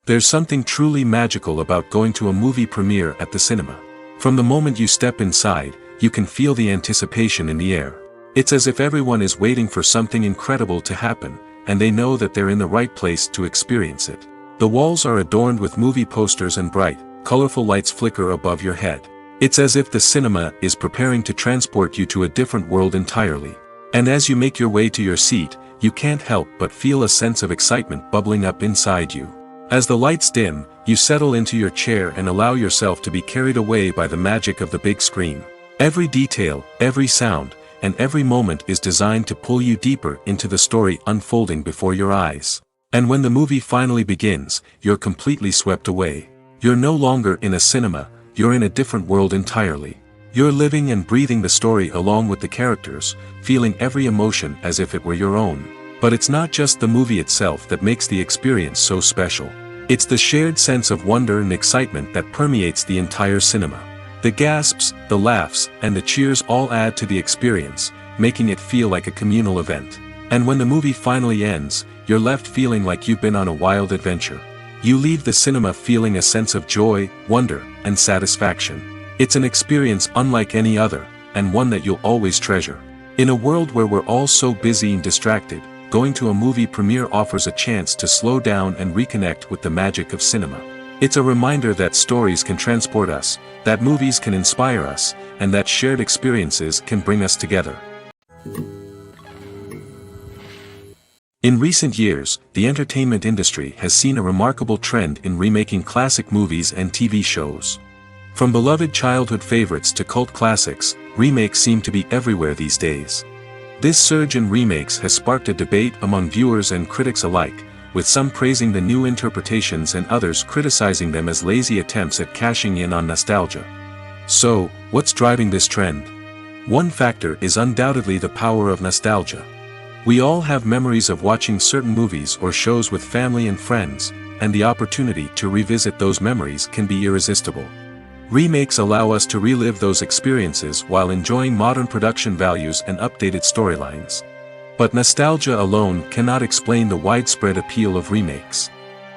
There's something truly magical about going to a movie premiere at the cinema. From the moment you step inside, you can feel the anticipation in the air. It's as if everyone is waiting for something incredible to happen, and they know that they're in the right place to experience it. The walls are adorned with movie posters and bright, colorful lights flicker above your head. It's as if the cinema is preparing to transport you to a different world entirely. And as you make your way to your seat, you can't help but feel a sense of excitement bubbling up inside you. As the lights dim, you settle into your chair and allow yourself to be carried away by the magic of the big screen. Every detail, every sound, and every moment is designed to pull you deeper into the story unfolding before your eyes. And when the movie finally begins, you're completely swept away. You're no longer in a cinema, you're in a different world entirely. You're living and breathing the story along with the characters, feeling every emotion as if it were your own. But it's not just the movie itself that makes the experience so special. It's the shared sense of wonder and excitement that permeates the entire cinema. The gasps, the laughs, and the cheers all add to the experience, making it feel like a communal event. And when the movie finally ends, you're left feeling like you've been on a wild adventure. You leave the cinema feeling a sense of joy, wonder, and satisfaction. It's an experience unlike any other, and one that you'll always treasure. In a world where we're all so busy and distracted, going to a movie premiere offers a chance to slow down and reconnect with the magic of cinema. It's a reminder that stories can transport us, that movies can inspire us, and that shared experiences can bring us together. In recent years, the entertainment industry has seen a remarkable trend in remaking classic movies and TV shows. From beloved childhood favorites to cult classics, remakes seem to be everywhere these days. This surge in remakes has sparked a debate among viewers and critics alike, with some praising the new interpretations and others criticizing them as lazy attempts at cashing in on nostalgia. So, what's driving this trend? One factor is undoubtedly the power of nostalgia. We all have memories of watching certain movies or shows with family and friends, and the opportunity to revisit those memories can be irresistible. Remakes allow us to relive those experiences while enjoying modern production values and updated storylines. But nostalgia alone cannot explain the widespread appeal of remakes.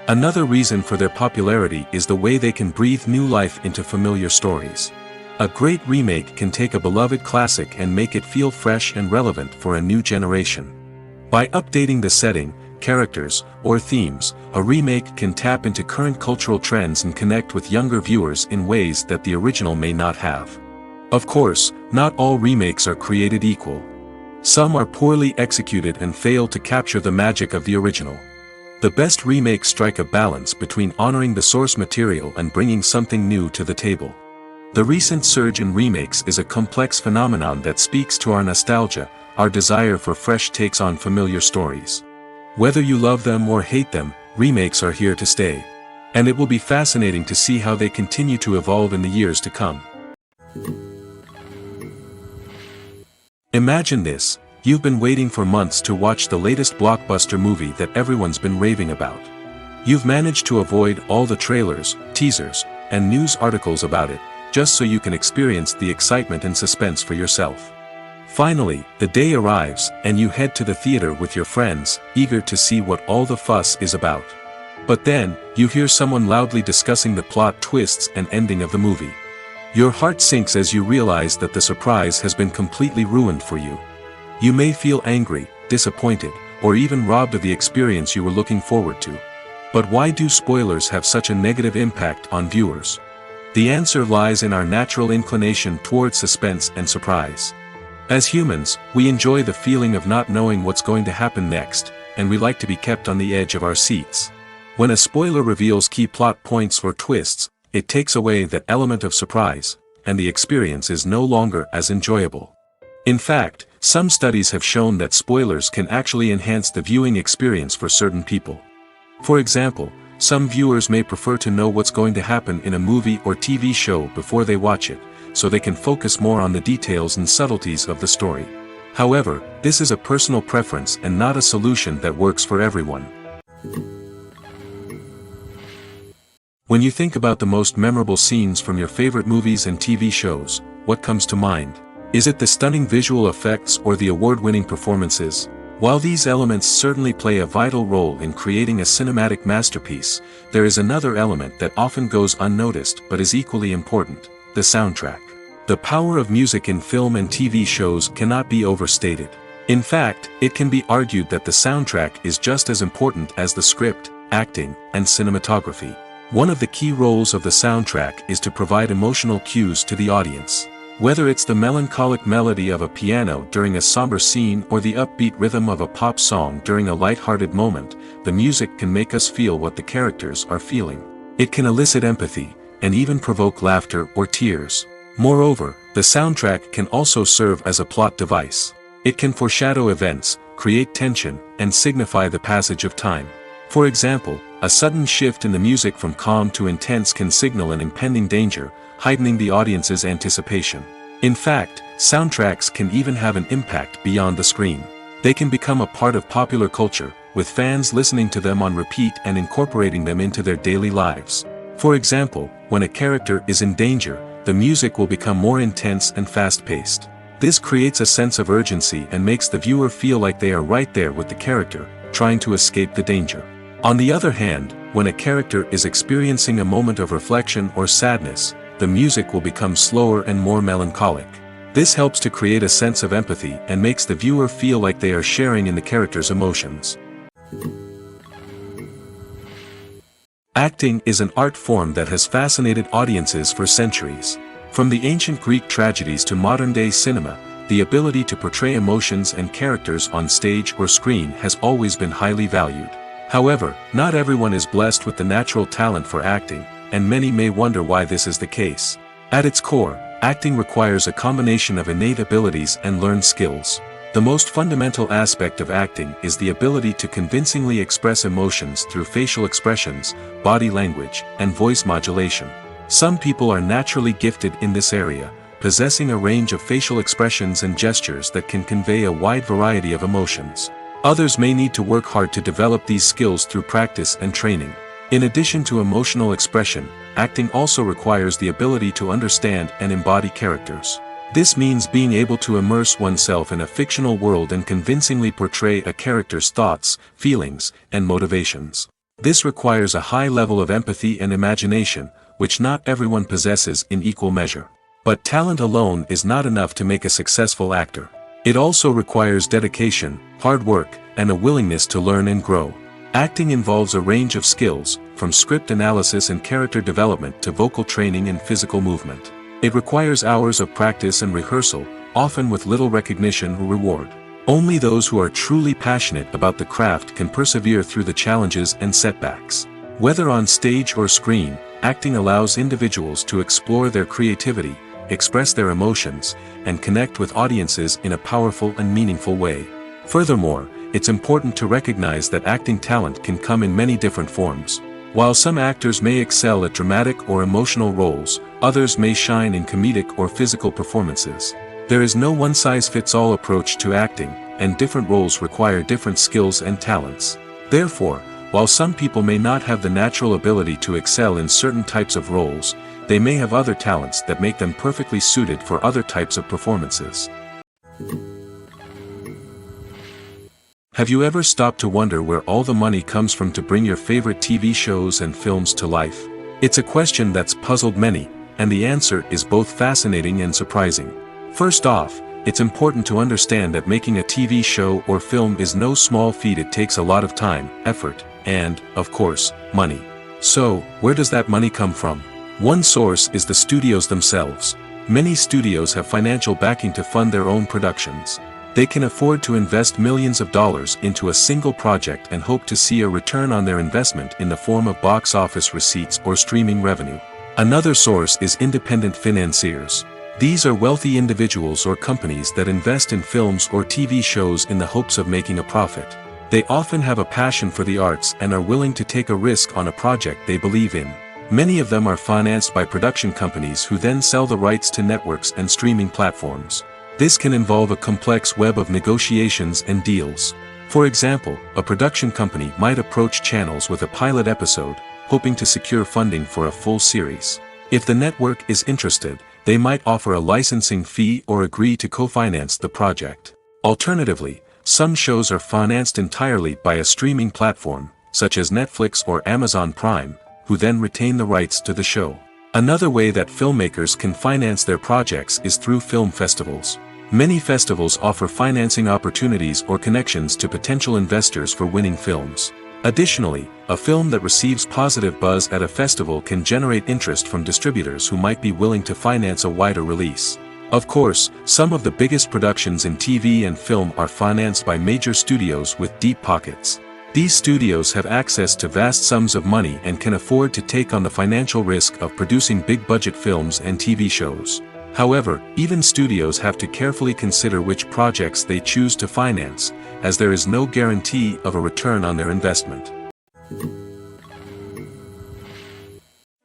Another reason for their popularity is the way they can breathe new life into familiar stories. A great remake can take a beloved classic and make it feel fresh and relevant for a new generation. By updating the setting, characters, or themes, a remake can tap into current cultural trends and connect with younger viewers in ways that the original may not have. Of course, not all remakes are created equal. Some are poorly executed and fail to capture the magic of the original. The best remakes strike a balance between honoring the source material and bringing something new to the table. The recent surge in remakes is a complex phenomenon that speaks to our nostalgia, our desire for fresh takes on familiar stories. Whether you love them or hate them, remakes are here to stay. And it will be fascinating to see how they continue to evolve in the years to come. Imagine this, you've been waiting for months to watch the latest blockbuster movie that everyone's been raving about. You've managed to avoid all the trailers, teasers, and news articles about it, just so you can experience the excitement and suspense for yourself. Finally, the day arrives, and you head to the theater with your friends, eager to see what all the fuss is about. But then, you hear someone loudly discussing the plot twists and ending of the movie. Your heart sinks as you realize that the surprise has been completely ruined for you. You may feel angry, disappointed, or even robbed of the experience you were looking forward to. But why do spoilers have such a negative impact on viewers? The answer lies in our natural inclination towards suspense and surprise. As humans, we enjoy the feeling of not knowing what's going to happen next, and we like to be kept on the edge of our seats. When a spoiler reveals key plot points or twists, it takes away that element of surprise, and the experience is no longer as enjoyable. In fact, some studies have shown that spoilers can actually enhance the viewing experience for certain people. For example, some viewers may prefer to know what's going to happen in a movie or TV show before they watch it, so they can focus more on the details and subtleties of the story. However, this is a personal preference and not a solution that works for everyone. When you think about the most memorable scenes from your favorite movies and TV shows, what comes to mind? Is it the stunning visual effects or the award-winning performances? While these elements certainly play a vital role in creating a cinematic masterpiece, there is another element that often goes unnoticed but is equally important: the soundtrack. The power of music in film and TV shows cannot be overstated. In fact, it can be argued that the soundtrack is just as important as the script, acting, and cinematography. One of the key roles of the soundtrack is to provide emotional cues to the audience. Whether it's the melancholic melody of a piano during a somber scene or the upbeat rhythm of a pop song during a light-hearted moment, the music can make us feel what the characters are feeling. It can elicit empathy, and even provoke laughter or tears. Moreover, the soundtrack can also serve as a plot device. It can foreshadow events, create tension, and signify the passage of time. For example, a sudden shift in the music from calm to intense can signal an impending danger, heightening the audience's anticipation. In fact, soundtracks can even have an impact beyond the screen. They can become a part of popular culture, with fans listening to them on repeat and incorporating them into their daily lives. For example, when a character is in danger, the music will become more intense and fast-paced. This creates a sense of urgency and makes the viewer feel like they are right there with the character, trying to escape the danger. On the other hand, when a character is experiencing a moment of reflection or sadness, the music will become slower and more melancholic. This helps to create a sense of empathy and makes the viewer feel like they are sharing in the character's emotions. Acting is an art form that has fascinated audiences for centuries. From the ancient Greek tragedies to modern-day cinema, the ability to portray emotions and characters on stage or screen has always been highly valued. However, not everyone is blessed with the natural talent for acting, and many may wonder why this is the case. At its core, acting requires a combination of innate abilities and learned skills. The most fundamental aspect of acting is the ability to convincingly express emotions through facial expressions, body language, and voice modulation. Some people are naturally gifted in this area, possessing a range of facial expressions and gestures that can convey a wide variety of emotions. Others may need to work hard to develop these skills through practice and training. In addition to emotional expression, acting also requires the ability to understand and embody characters. This means being able to immerse oneself in a fictional world and convincingly portray a character's thoughts, feelings, and motivations. This requires a high level of empathy and imagination, which not everyone possesses in equal measure. But talent alone is not enough to make a successful actor. It also requires dedication, hard work, and a willingness to learn and grow. Acting involves a range of skills, from script analysis and character development to vocal training and physical movement. It requires hours of practice and rehearsal, often with little recognition or reward. Only those who are truly passionate about the craft can persevere through the challenges and setbacks. Whether on stage or screen, acting allows individuals to explore their creativity, express their emotions, and connect with audiences in a powerful and meaningful way. Furthermore, it's important to recognize that acting talent can come in many different forms. While some actors may excel at dramatic or emotional roles, others may shine in comedic or physical performances. There is no one-size-fits-all approach to acting, and different roles require different skills and talents. Therefore, while some people may not have the natural ability to excel in certain types of roles, they may have other talents that make them perfectly suited for other types of performances. Have you ever stopped to wonder where all the money comes from to bring your favorite TV shows and films to life? It's a question that's puzzled many, and the answer is both fascinating and surprising. First off, it's important to understand that making a TV show or film is no small feat. It takes a lot of time, effort, and, of course, money. So, where does that money come from? One source is the studios themselves. Many studios have financial backing to fund their own productions. They can afford to invest millions of dollars into a single project and hope to see a return on their investment in the form of box office receipts or streaming revenue. Another source is independent financiers. These are wealthy individuals or companies that invest in films or TV shows in the hopes of making a profit. They often have a passion for the arts and are willing to take a risk on a project they believe in. Many of them are financed by production companies who then sell the rights to networks and streaming platforms. This can involve a complex web of negotiations and deals. For example, a production company might approach channels with a pilot episode, hoping to secure funding for a full series. If the network is interested, they might offer a licensing fee or agree to co-finance the project. Alternatively, some shows are financed entirely by a streaming platform, such as Netflix or Amazon Prime, who then retain the rights to the show. Another way that filmmakers can finance their projects is through film festivals. Many festivals offer financing opportunities or connections to potential investors for winning films. Additionally, a film that receives positive buzz at a festival can generate interest from distributors who might be willing to finance a wider release. Of course, some of the biggest productions in TV and film are financed by major studios with deep pockets. These studios have access to vast sums of money and can afford to take on the financial risk of producing big-budget films and TV shows. However, even studios have to carefully consider which projects they choose to finance, as there is no guarantee of a return on their investment.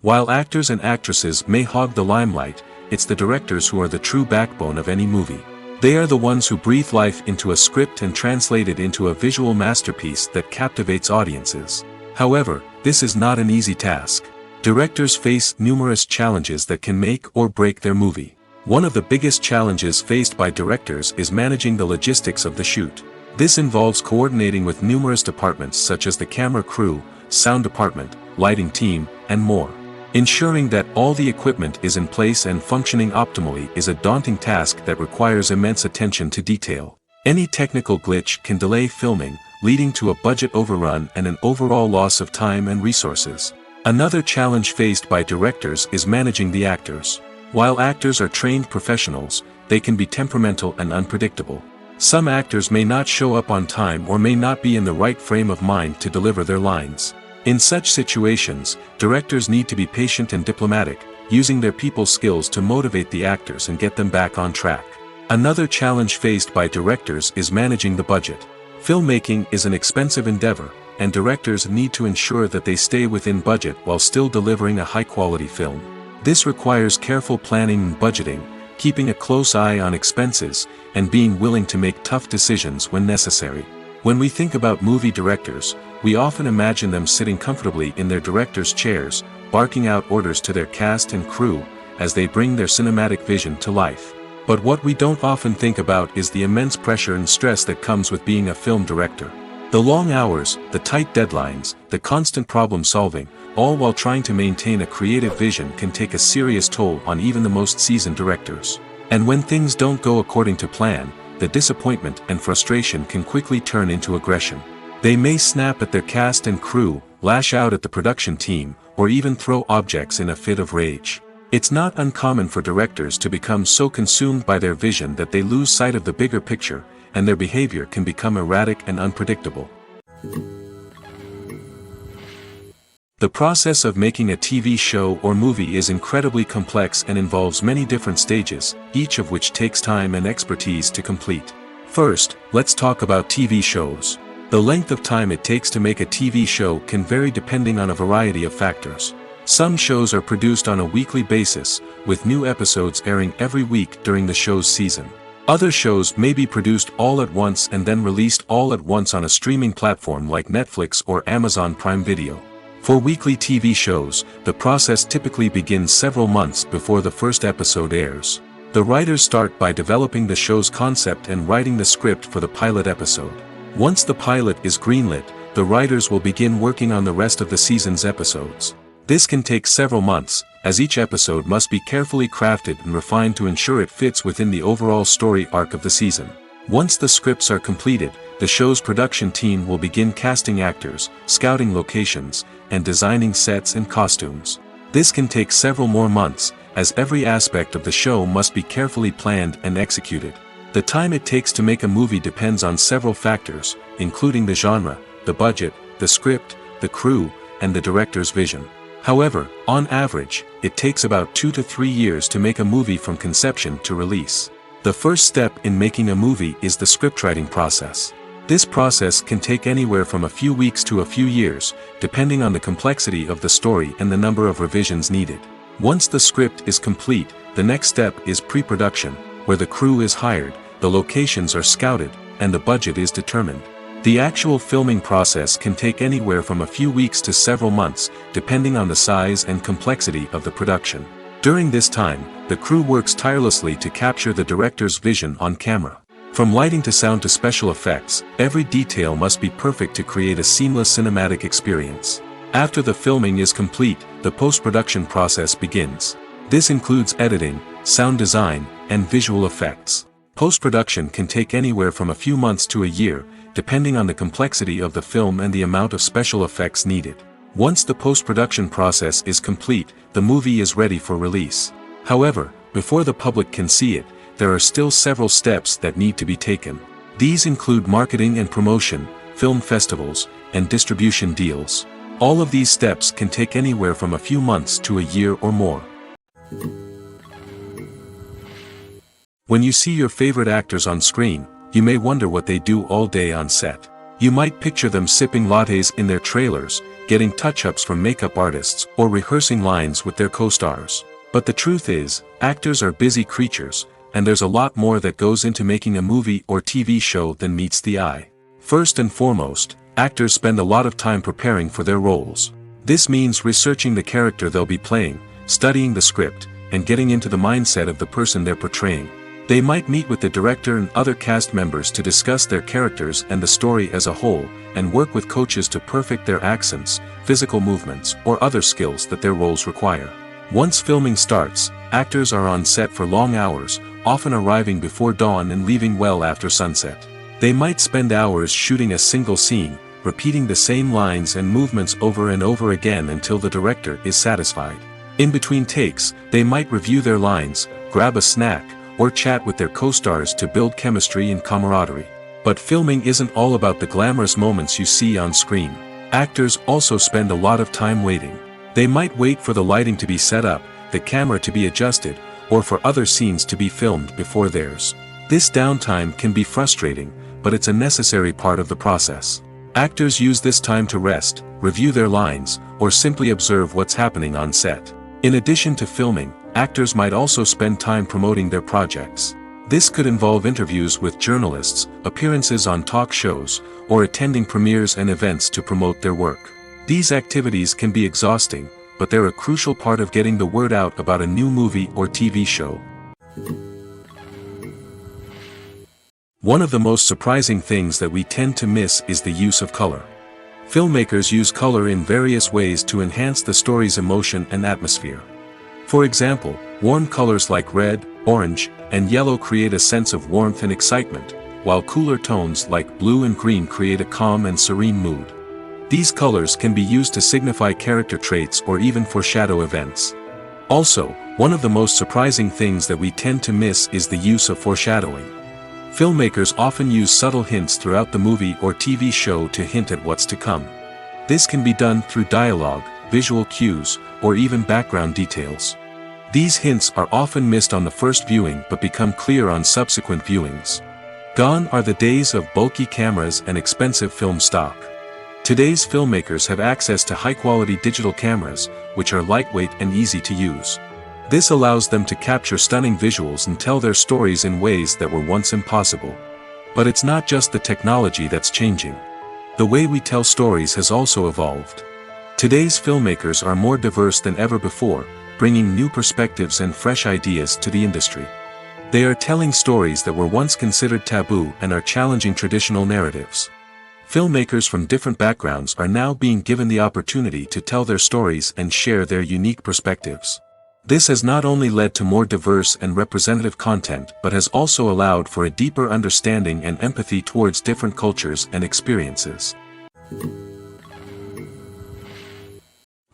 While actors and actresses may hog the limelight, it's the directors who are the true backbone of any movie. They are the ones who breathe life into a script and translate it into a visual masterpiece that captivates audiences. However, this is not an easy task. Directors face numerous challenges that can make or break their movie. One of the biggest challenges faced by directors is managing the logistics of the shoot. This involves coordinating with numerous departments such as the camera crew, sound department, lighting team, and more. Ensuring that all the equipment is in place and functioning optimally is a daunting task that requires immense attention to detail. Any technical glitch can delay filming, leading to a budget overrun and an overall loss of time and resources. Another challenge faced by directors is managing the actors. While actors are trained professionals, they can be temperamental and unpredictable. Some actors may not show up on time or may not be in the right frame of mind to deliver their lines. In such situations, directors need to be patient and diplomatic, using their people skills to motivate the actors and get them back on track. Another challenge faced by directors is managing the budget. Filmmaking is an expensive endeavor, and directors need to ensure that they stay within budget while still delivering a high-quality film. This requires careful planning and budgeting, keeping a close eye on expenses, and being willing to make tough decisions when necessary. When we think about movie directors, we often imagine them sitting comfortably in their director's chairs, barking out orders to their cast and crew, as they bring their cinematic vision to life. But what we don't often think about is the immense pressure and stress that comes with being a film director. The long hours, the tight deadlines, the constant problem solving, all while trying to maintain a creative vision can take a serious toll on even the most seasoned directors. And when things don't go according to plan, the disappointment and frustration can quickly turn into aggression. They may snap at their cast and crew, lash out at the production team, or even throw objects in a fit of rage. It's not uncommon for directors to become so consumed by their vision that they lose sight of the bigger picture, and their behavior can become erratic and unpredictable. The process of making a TV show or movie is incredibly complex and involves many different stages, each of which takes time and expertise to complete. First, let's talk about TV shows. The length of time it takes to make a TV show can vary depending on a variety of factors. Some shows are produced on a weekly basis, with new episodes airing every week during the show's season. Other shows may be produced all at once and then released all at once on a streaming platform like Netflix or Amazon Prime Video. For weekly TV shows, the process typically begins several months before the first episode airs. The writers start by developing the show's concept and writing the script for the pilot episode. Once the pilot is greenlit, the writers will begin working on the rest of the season's episodes. This can take several months, as each episode must be carefully crafted and refined to ensure it fits within the overall story arc of the season. Once the scripts are completed, the show's production team will begin casting actors, scouting locations, and designing sets and costumes. This can take several more months, as every aspect of the show must be carefully planned and executed. The time it takes to make a movie depends on several factors, including the genre, the budget, the script, the crew, and the director's vision. However, on average, it takes about 2 to 3 years to make a movie from conception to release. The first step in making a movie is the scriptwriting process. This process can take anywhere from a few weeks to a few years, depending on the complexity of the story and the number of revisions needed. Once the script is complete, the next step is pre-production, where the crew is hired, the locations are scouted, and the budget is determined. The actual filming process can take anywhere from a few weeks to several months, depending on the size and complexity of the production. During this time, the crew works tirelessly to capture the director's vision on camera. From lighting to sound to special effects, every detail must be perfect to create a seamless cinematic experience. After the filming is complete, the post-production process begins. This includes editing, sound design, and visual effects. Post-production can take anywhere from a few months to a year, depending on the complexity of the film and the amount of special effects needed. Once the post-production process is complete, the movie is ready for release. However, before the public can see it, there are still several steps that need to be taken. These include marketing and promotion, film festivals, and distribution deals. All of these steps can take anywhere from a few months to a year or more. When you see your favorite actors on screen, you may wonder what they do all day on set. You might picture them sipping lattes in their trailers, getting touch-ups from makeup artists, or rehearsing lines with their co-stars. But the truth is, actors are busy creatures, and there's a lot more that goes into making a movie or TV show than meets the eye. First and foremost, actors spend a lot of time preparing for their roles. This means researching the character they'll be playing, studying the script, and getting into the mindset of the person they're portraying. They might meet with the director and other cast members to discuss their characters and the story as a whole, and work with coaches to perfect their accents, physical movements, or other skills that their roles require. Once filming starts, actors are on set for long hours, often arriving before dawn and leaving well after sunset. They might spend hours shooting a single scene, repeating the same lines and movements over and over again until the director is satisfied. In between takes, they might review their lines, grab a snack, or chat with their co-stars to build chemistry and camaraderie. But filming isn't all about the glamorous moments you see on screen. Actors also spend a lot of time waiting. They might wait for the lighting to be set up, the camera to be adjusted, or for other scenes to be filmed before theirs. This downtime can be frustrating, but it's a necessary part of the process. Actors use this time to rest, review their lines, or simply observe what's happening on set. In addition to filming, actors might also spend time promoting their projects. This could involve interviews with journalists, appearances on talk shows, or attending premieres and events to promote their work. These activities can be exhausting, but they're a crucial part of getting the word out about a new movie or TV show. One of the most surprising things that we tend to miss is the use of color. Filmmakers use color in various ways to enhance the story's emotion and atmosphere. For example, warm colors like red, orange, and yellow create a sense of warmth and excitement, while cooler tones like blue and green create a calm and serene mood. These colors can be used to signify character traits or even foreshadow events. Also, one of the most surprising things that we tend to miss is the use of foreshadowing. Filmmakers often use subtle hints throughout the movie or TV show to hint at what's to come. This can be done through dialogue, visual cues, or even background details. These hints are often missed on the first viewing but become clear on subsequent viewings. Gone are the days of bulky cameras and expensive film stock. Today's filmmakers have access to high-quality digital cameras, which are lightweight and easy to use. This allows them to capture stunning visuals and tell their stories in ways that were once impossible. But it's not just the technology that's changing. The way we tell stories has also evolved. Today's filmmakers are more diverse than ever before, bringing new perspectives and fresh ideas to the industry. They are telling stories that were once considered taboo and are challenging traditional narratives. Filmmakers from different backgrounds are now being given the opportunity to tell their stories and share their unique perspectives. This has not only led to more diverse and representative content but has also allowed for a deeper understanding and empathy towards different cultures and experiences.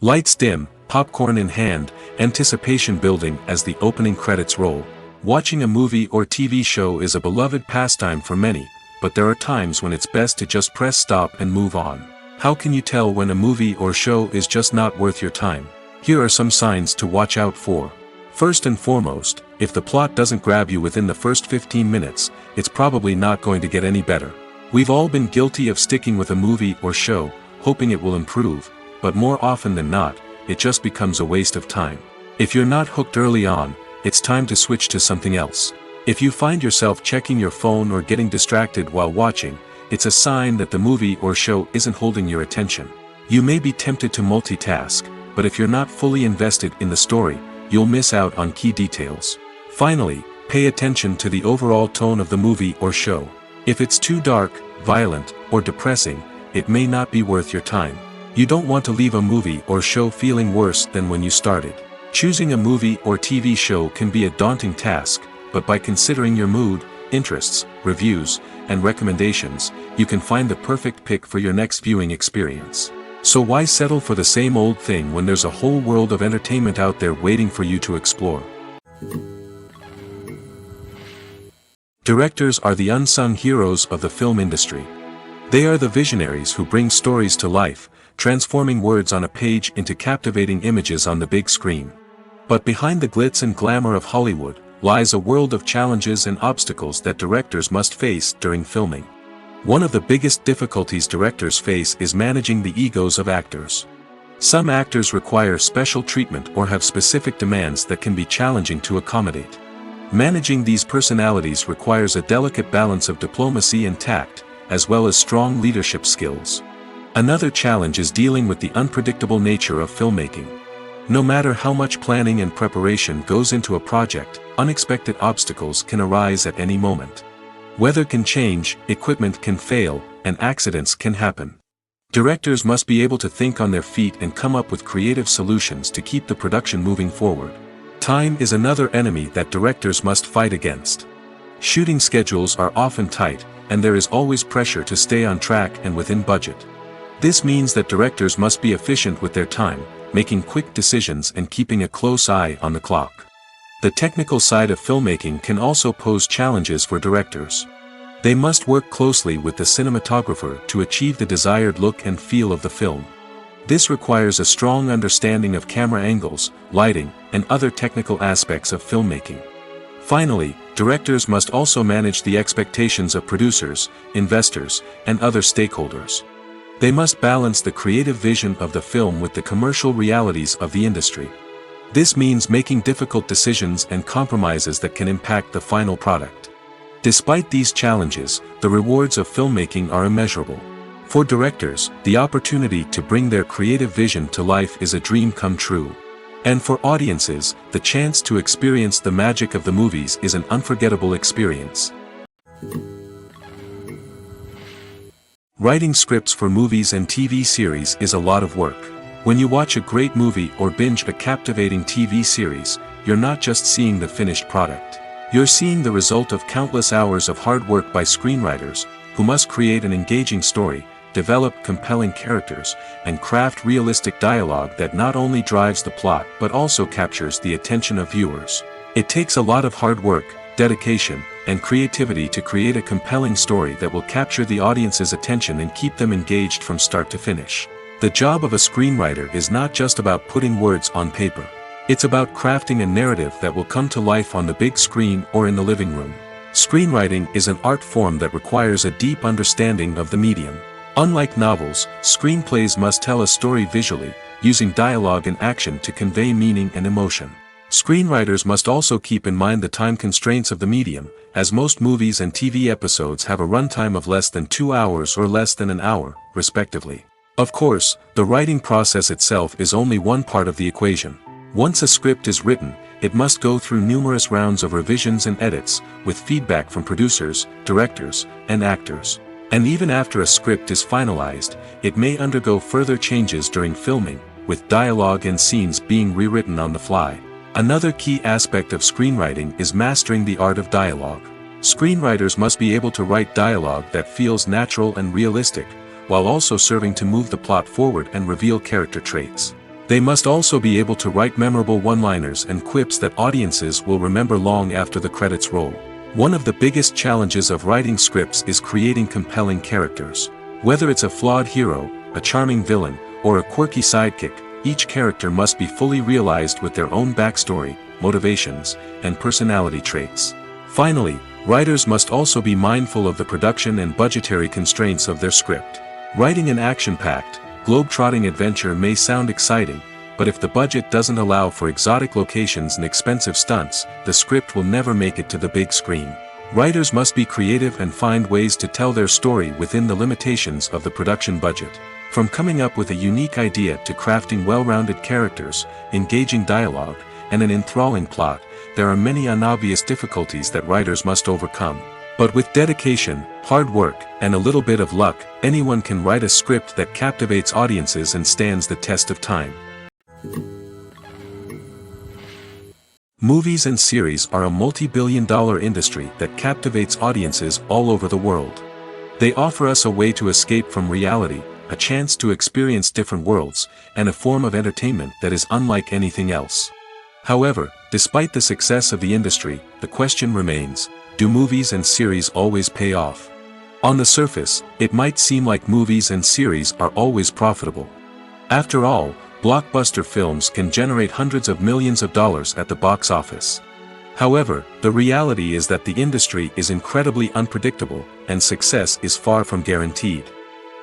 Lights dim, popcorn in hand, anticipation building as the opening credits roll. Watching a movie or TV show is a beloved pastime for many, but there are times when it's best to just press stop and move on. How can you tell when a movie or show is just not worth your time? Here are some signs to watch out for. First and foremost, if the plot doesn't grab you within the first 15 minutes, it's probably not going to get any better. We've all been guilty of sticking with a movie or show, hoping it will improve, but more often than not, it just becomes a waste of time. If you're not hooked early on, it's time to switch to something else. If you find yourself checking your phone or getting distracted while watching, it's a sign that the movie or show isn't holding your attention. You may be tempted to multitask, but if you're not fully invested in the story, you'll miss out on key details. Finally, pay attention to the overall tone of the movie or show. If it's too dark, violent, or depressing, it may not be worth your time. You don't want to leave a movie or show feeling worse than when you started. Choosing a movie or TV show can be a daunting task, but by considering your mood, interests, reviews, and recommendations, you can find the perfect pick for your next viewing experience. So why settle for the same old thing when there's a whole world of entertainment out there waiting for you to explore? Directors are the unsung heroes of the film industry. They are the visionaries who bring stories to life, transforming words on a page into captivating images on the big screen. But behind the glitz and glamour of Hollywood, lies a world of challenges and obstacles that directors must face during filming. One of the biggest difficulties directors face is managing the egos of actors. Some actors require special treatment or have specific demands that can be challenging to accommodate. Managing these personalities requires a delicate balance of diplomacy and tact, as well as strong leadership skills. Another challenge is dealing with the unpredictable nature of filmmaking. No matter how much planning and preparation goes into a project, unexpected obstacles can arise at any moment. Weather can change, equipment can fail, and accidents can happen. Directors must be able to think on their feet and come up with creative solutions to keep the production moving forward. Time is another enemy that directors must fight against. Shooting schedules are often tight, and there is always pressure to stay on track and within budget. This means that directors must be efficient with their time, making quick decisions and keeping a close eye on the clock. The technical side of filmmaking can also pose challenges for directors. They must work closely with the cinematographer to achieve the desired look and feel of the film. This requires a strong understanding of camera angles, lighting, and other technical aspects of filmmaking. Finally, directors must also manage the expectations of producers, investors, and other stakeholders. They must balance the creative vision of the film with the commercial realities of the industry. This means making difficult decisions and compromises that can impact the final product. Despite these challenges, the rewards of filmmaking are immeasurable. For directors, the opportunity to bring their creative vision to life is a dream come true. And for audiences, the chance to experience the magic of the movies is an unforgettable experience. Writing scripts for movies and TV series is a lot of work. When you watch a great movie or binge a captivating TV series, you're not just seeing the finished product. You're seeing the result of countless hours of hard work by screenwriters, who must create an engaging story, develop compelling characters, and craft realistic dialogue that not only drives the plot but also captures the attention of viewers. It takes a lot of hard work, dedication, and creativity to create a compelling story that will capture the audience's attention and keep them engaged from start to finish. The job of a screenwriter is not just about putting words on paper. It's about crafting a narrative that will come to life on the big screen or in the living room. Screenwriting is an art form that requires a deep understanding of the medium. Unlike novels, screenplays must tell a story visually, using dialogue and action to convey meaning and emotion. Screenwriters must also keep in mind the time constraints of the medium, as most movies and TV episodes have a runtime of less than 2 hours or less than an hour, respectively. Of course, the writing process itself is only one part of the equation. Once a script is written, it must go through numerous rounds of revisions and edits, with feedback from producers, directors, and actors. And even after a script is finalized, it may undergo further changes during filming, with dialogue and scenes being rewritten on the fly. Another key aspect of screenwriting is mastering the art of dialogue. Screenwriters must be able to write dialogue that feels natural and realistic, while also serving to move the plot forward and reveal character traits. They must also be able to write memorable one-liners and quips that audiences will remember long after the credits roll. One of the biggest challenges of writing scripts is creating compelling characters. Whether it's a flawed hero, a charming villain, or a quirky sidekick, each character must be fully realized with their own backstory, motivations, and personality traits. Finally, writers must also be mindful of the production and budgetary constraints of their script. Writing an action-packed, globe-trotting adventure may sound exciting, but if the budget doesn't allow for exotic locations and expensive stunts, the script will never make it to the big screen. Writers must be creative and find ways to tell their story within the limitations of the production budget. From coming up with a unique idea to crafting well-rounded characters, engaging dialogue, and an enthralling plot, there are many unobvious difficulties that writers must overcome. But with dedication, hard work, and a little bit of luck, anyone can write a script that captivates audiences and stands the test of time. Movies and series are a multi-billion-dollar industry that captivates audiences all over the world. They offer us a way to escape from reality, a chance to experience different worlds, and a form of entertainment that is unlike anything else. However, despite the success of the industry, the question remains, do movies and series always pay off? On the surface, it might seem like movies and series are always profitable. After all, blockbuster films can generate hundreds of millions of dollars at the box office. However, the reality is that the industry is incredibly unpredictable, and success is far from guaranteed.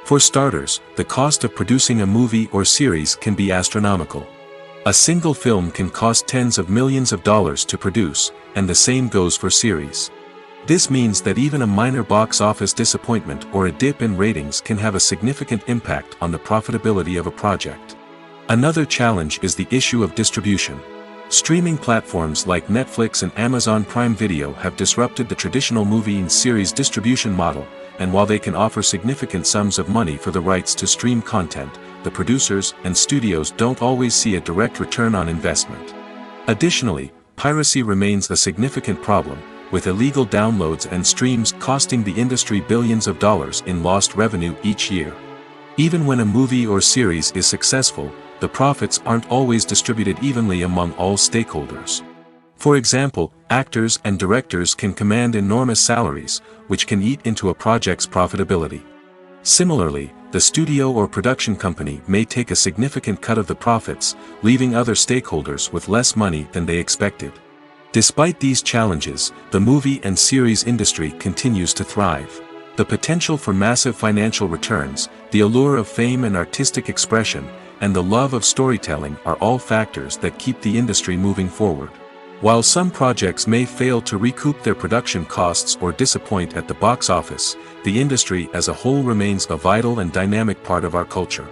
For starters, the cost of producing a movie or series can be astronomical. A single film can cost tens of millions of dollars to produce, and the same goes for series. This means that even a minor box office disappointment or a dip in ratings can have a significant impact on the profitability of a project. Another challenge is the issue of distribution. Streaming platforms like Netflix and Amazon Prime Video have disrupted the traditional movie and series distribution model, and while they can offer significant sums of money for the rights to stream content, the producers and studios don't always see a direct return on investment. Additionally, piracy remains a significant problem, with illegal downloads and streams costing the industry billions of dollars in lost revenue each year. Even when a movie or series is successful, the profits aren't always distributed evenly among all stakeholders. For example, actors and directors can command enormous salaries, which can eat into a project's profitability. Similarly, the studio or production company may take a significant cut of the profits, leaving other stakeholders with less money than they expected. Despite these challenges, the movie and series industry continues to thrive. The potential for massive financial returns, the allure of fame and artistic expression, and the love of storytelling are all factors that keep the industry moving forward. While some projects may fail to recoup their production costs or disappoint at the box office, the industry as a whole remains a vital and dynamic part of our culture.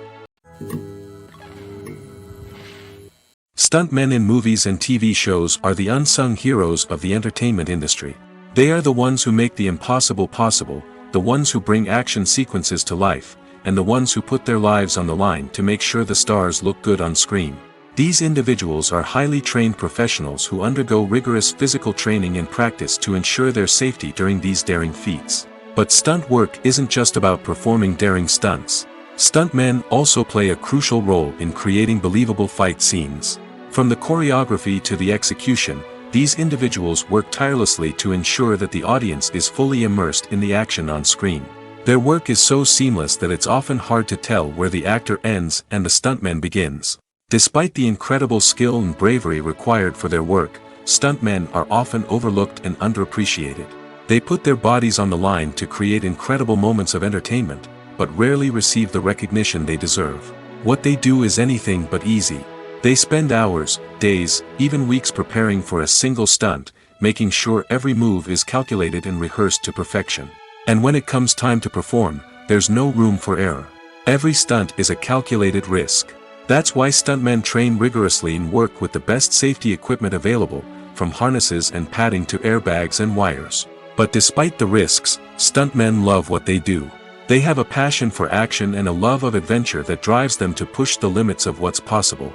Stuntmen in movies and TV shows are the unsung heroes of the entertainment industry. They are the ones who make the impossible possible, the ones who bring action sequences to life, and the ones who put their lives on the line to make sure the stars look good on screen. These individuals are highly trained professionals who undergo rigorous physical training and practice to ensure their safety during these daring feats. But stunt work isn't just about performing daring stunts. Stuntmen also play a crucial role in creating believable fight scenes. From the choreography to the execution, these individuals work tirelessly to ensure that the audience is fully immersed in the action on screen. Their work is so seamless that it's often hard to tell where the actor ends and the stuntman begins. Despite the incredible skill and bravery required for their work, stuntmen are often overlooked and underappreciated. They put their bodies on the line to create incredible moments of entertainment, but rarely receive the recognition they deserve. What they do is anything but easy. They spend hours, days, even weeks preparing for a single stunt, making sure every move is calculated and rehearsed to perfection. And when it comes time to perform, there's no room for error. Every stunt is a calculated risk. That's why stuntmen train rigorously and work with the best safety equipment available, from harnesses and padding to airbags and wires. But despite the risks, stuntmen love what they do. They have a passion for action and a love of adventure that drives them to push the limits of what's possible.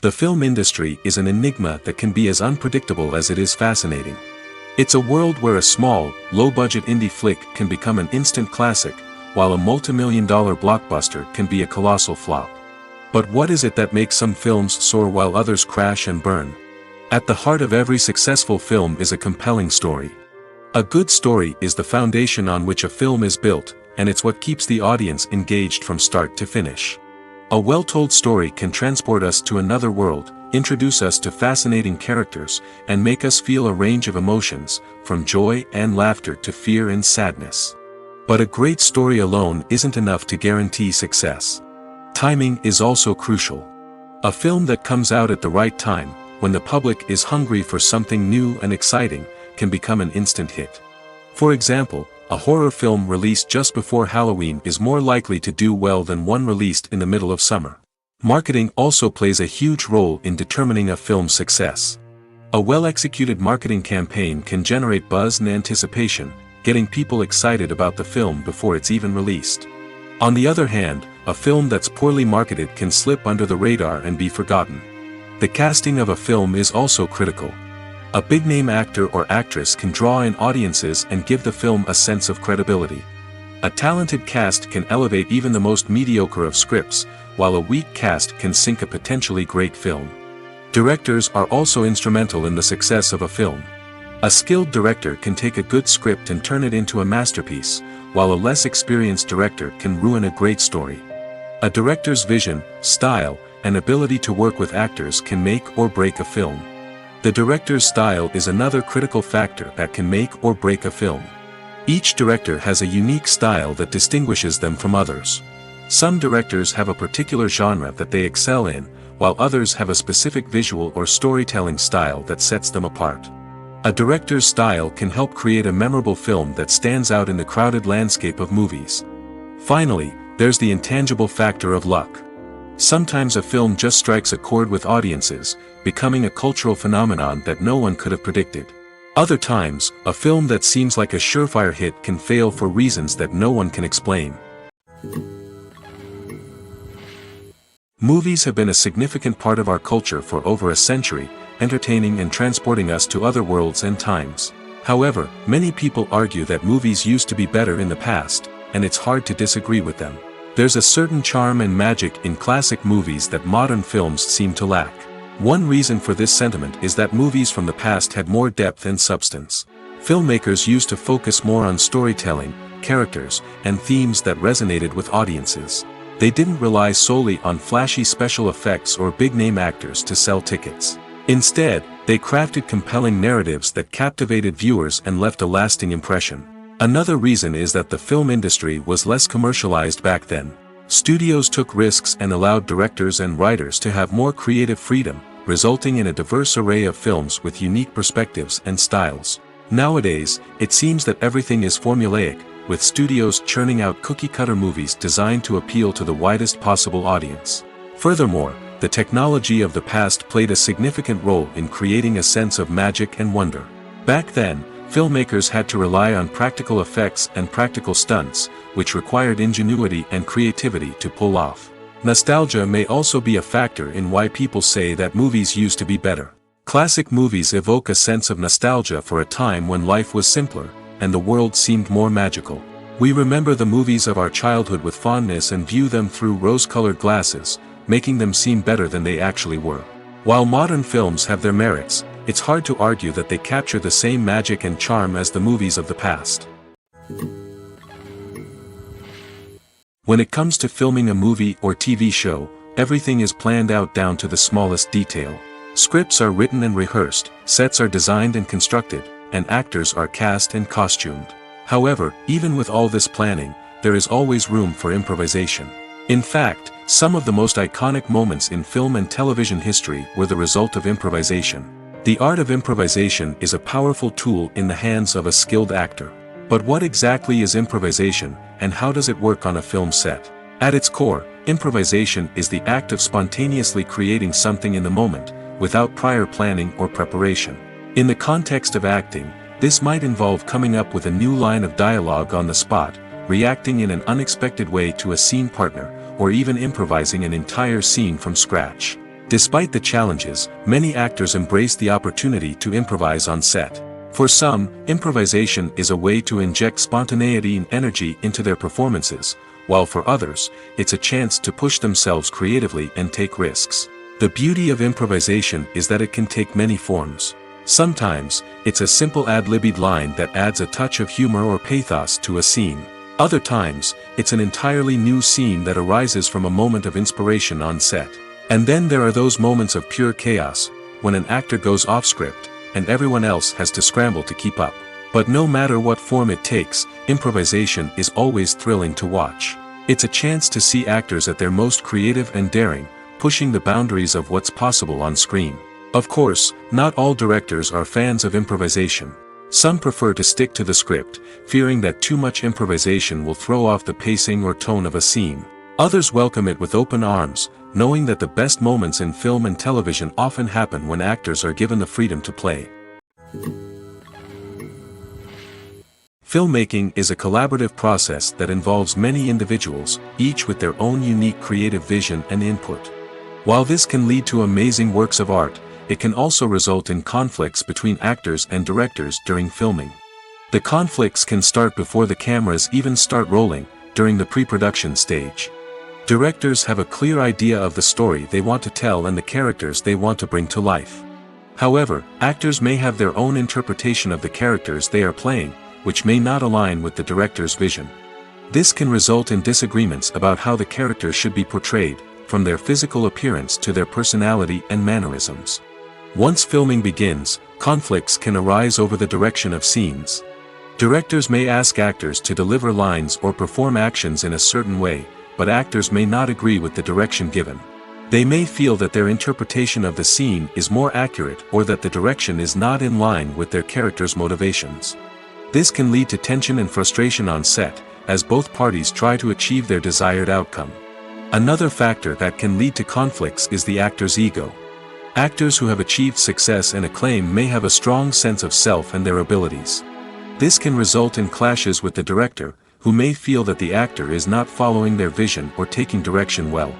The film industry is an enigma that can be as unpredictable as it is fascinating. It's a world where a small, low-budget indie flick can become an instant classic, while a multi-million-dollar blockbuster can be a colossal flop. But what is it that makes some films soar while others crash and burn? At the heart of every successful film is a compelling story. A good story is the foundation on which a film is built, and it's what keeps the audience engaged from start to finish. A well-told story can transport us to another world, introduce us to fascinating characters, and make us feel a range of emotions, from joy and laughter to fear and sadness. But a great story alone isn't enough to guarantee success. Timing is also crucial. A film that comes out at the right time, when the public is hungry for something new and exciting, can become an instant hit. For example, a horror film released just before Halloween is more likely to do well than one released in the middle of summer. Marketing also plays a huge role in determining a film's success. A well-executed marketing campaign can generate buzz and anticipation, getting people excited about the film before it's even released. On the other hand, a film that's poorly marketed can slip under the radar and be forgotten. The casting of a film is also critical. A big-name actor or actress can draw in audiences and give the film a sense of credibility. A talented cast can elevate even the most mediocre of scripts, while a weak cast can sink a potentially great film. Directors are also instrumental in the success of a film. A skilled director can take a good script and turn it into a masterpiece, while a less experienced director can ruin a great story. A director's vision, style, and ability to work with actors can make or break a film. The director's style is another critical factor that can make or break a film. Each director has a unique style that distinguishes them from others. Some directors have a particular genre that they excel in, while others have a specific visual or storytelling style that sets them apart. A director's style can help create a memorable film that stands out in the crowded landscape of movies. Finally, there's the intangible factor of luck. Sometimes a film just strikes a chord with audiences, becoming a cultural phenomenon that no one could have predicted. Other times, a film that seems like a surefire hit can fail for reasons that no one can explain. Movies have been a significant part of our culture for over a century, entertaining and transporting us to other worlds and times. However, many people argue that movies used to be better in the past, and it's hard to disagree with them. There's a certain charm and magic in classic movies that modern films seem to lack. One reason for this sentiment is that movies from the past had more depth and substance. Filmmakers used to focus more on storytelling, characters, and themes that resonated with audiences. They didn't rely solely on flashy special effects or big-name actors to sell tickets. Instead, they crafted compelling narratives that captivated viewers and left a lasting impression. Another reason is that the film industry was less commercialized back then. Studios took risks and allowed directors and writers to have more creative freedom, resulting in a diverse array of films with unique perspectives and styles. Nowadays, it seems that everything is formulaic, with studios churning out cookie-cutter movies designed to appeal to the widest possible audience. Furthermore, the technology of the past played a significant role in creating a sense of magic and wonder. Back then, filmmakers had to rely on practical effects and practical stunts, which required ingenuity and creativity to pull off. Nostalgia may also be a factor in why people say that movies used to be better. Classic movies evoke a sense of nostalgia for a time when life was simpler, and the world seemed more magical. We remember the movies of our childhood with fondness and view them through rose-colored glasses, making them seem better than they actually were. While modern films have their merits, it's hard to argue that they capture the same magic and charm as the movies of the past. When it comes to filming a movie or TV show, everything is planned out down to the smallest detail. Scripts are written and rehearsed, sets are designed and constructed, and actors are cast and costumed. However, even with all this planning, there is always room for improvisation. In fact, some of the most iconic moments in film and television history were the result of improvisation. The art of improvisation is a powerful tool in the hands of a skilled actor. But what exactly is improvisation, and how does it work on a film set? At its core, improvisation is the act of spontaneously creating something in the moment, without prior planning or preparation. In the context of acting, this might involve coming up with a new line of dialogue on the spot, reacting in an unexpected way to a scene partner, or even improvising an entire scene from scratch. Despite the challenges, many actors embrace the opportunity to improvise on set. For some, improvisation is a way to inject spontaneity and energy into their performances, while for others, it's a chance to push themselves creatively and take risks. The beauty of improvisation is that it can take many forms. Sometimes, it's a simple ad-libbed line that adds a touch of humor or pathos to a scene. Other times, it's an entirely new scene that arises from a moment of inspiration on set. And then there are those moments of pure chaos, when an actor goes off script, and everyone else has to scramble to keep up. But no matter what form it takes, improvisation is always thrilling to watch. It's a chance to see actors at their most creative and daring, pushing the boundaries of what's possible on screen. Of course, not all directors are fans of improvisation. Some prefer to stick to the script, fearing that too much improvisation will throw off the pacing or tone of a scene. Others welcome it with open arms, knowing that the best moments in film and television often happen when actors are given the freedom to play. Filmmaking is a collaborative process that involves many individuals, each with their own unique creative vision and input. While this can lead to amazing works of art, it can also result in conflicts between actors and directors during filming. The conflicts can start before the cameras even start rolling, during the pre-production stage. Directors have a clear idea of the story they want to tell and the characters they want to bring to life. However, actors may have their own interpretation of the characters they are playing, which may not align with the director's vision. This can result in disagreements about how the characters should be portrayed, from their physical appearance to their personality and mannerisms. Once filming begins, conflicts can arise over the direction of scenes. Directors may ask actors to deliver lines or perform actions in a certain way, but actors may not agree with the direction given. They may feel that their interpretation of the scene is more accurate or that the direction is not in line with their character's motivations. This can lead to tension and frustration on set, as both parties try to achieve their desired outcome. Another factor that can lead to conflicts is the actor's ego. Actors who have achieved success and acclaim may have a strong sense of self and their abilities. This can result in clashes with the director, who may feel that the actor is not following their vision or taking direction well.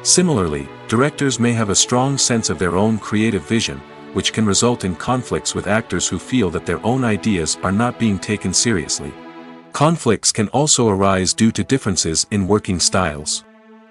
Similarly, directors may have a strong sense of their own creative vision, which can result in conflicts with actors who feel that their own ideas are not being taken seriously. Conflicts can also arise due to differences in working styles.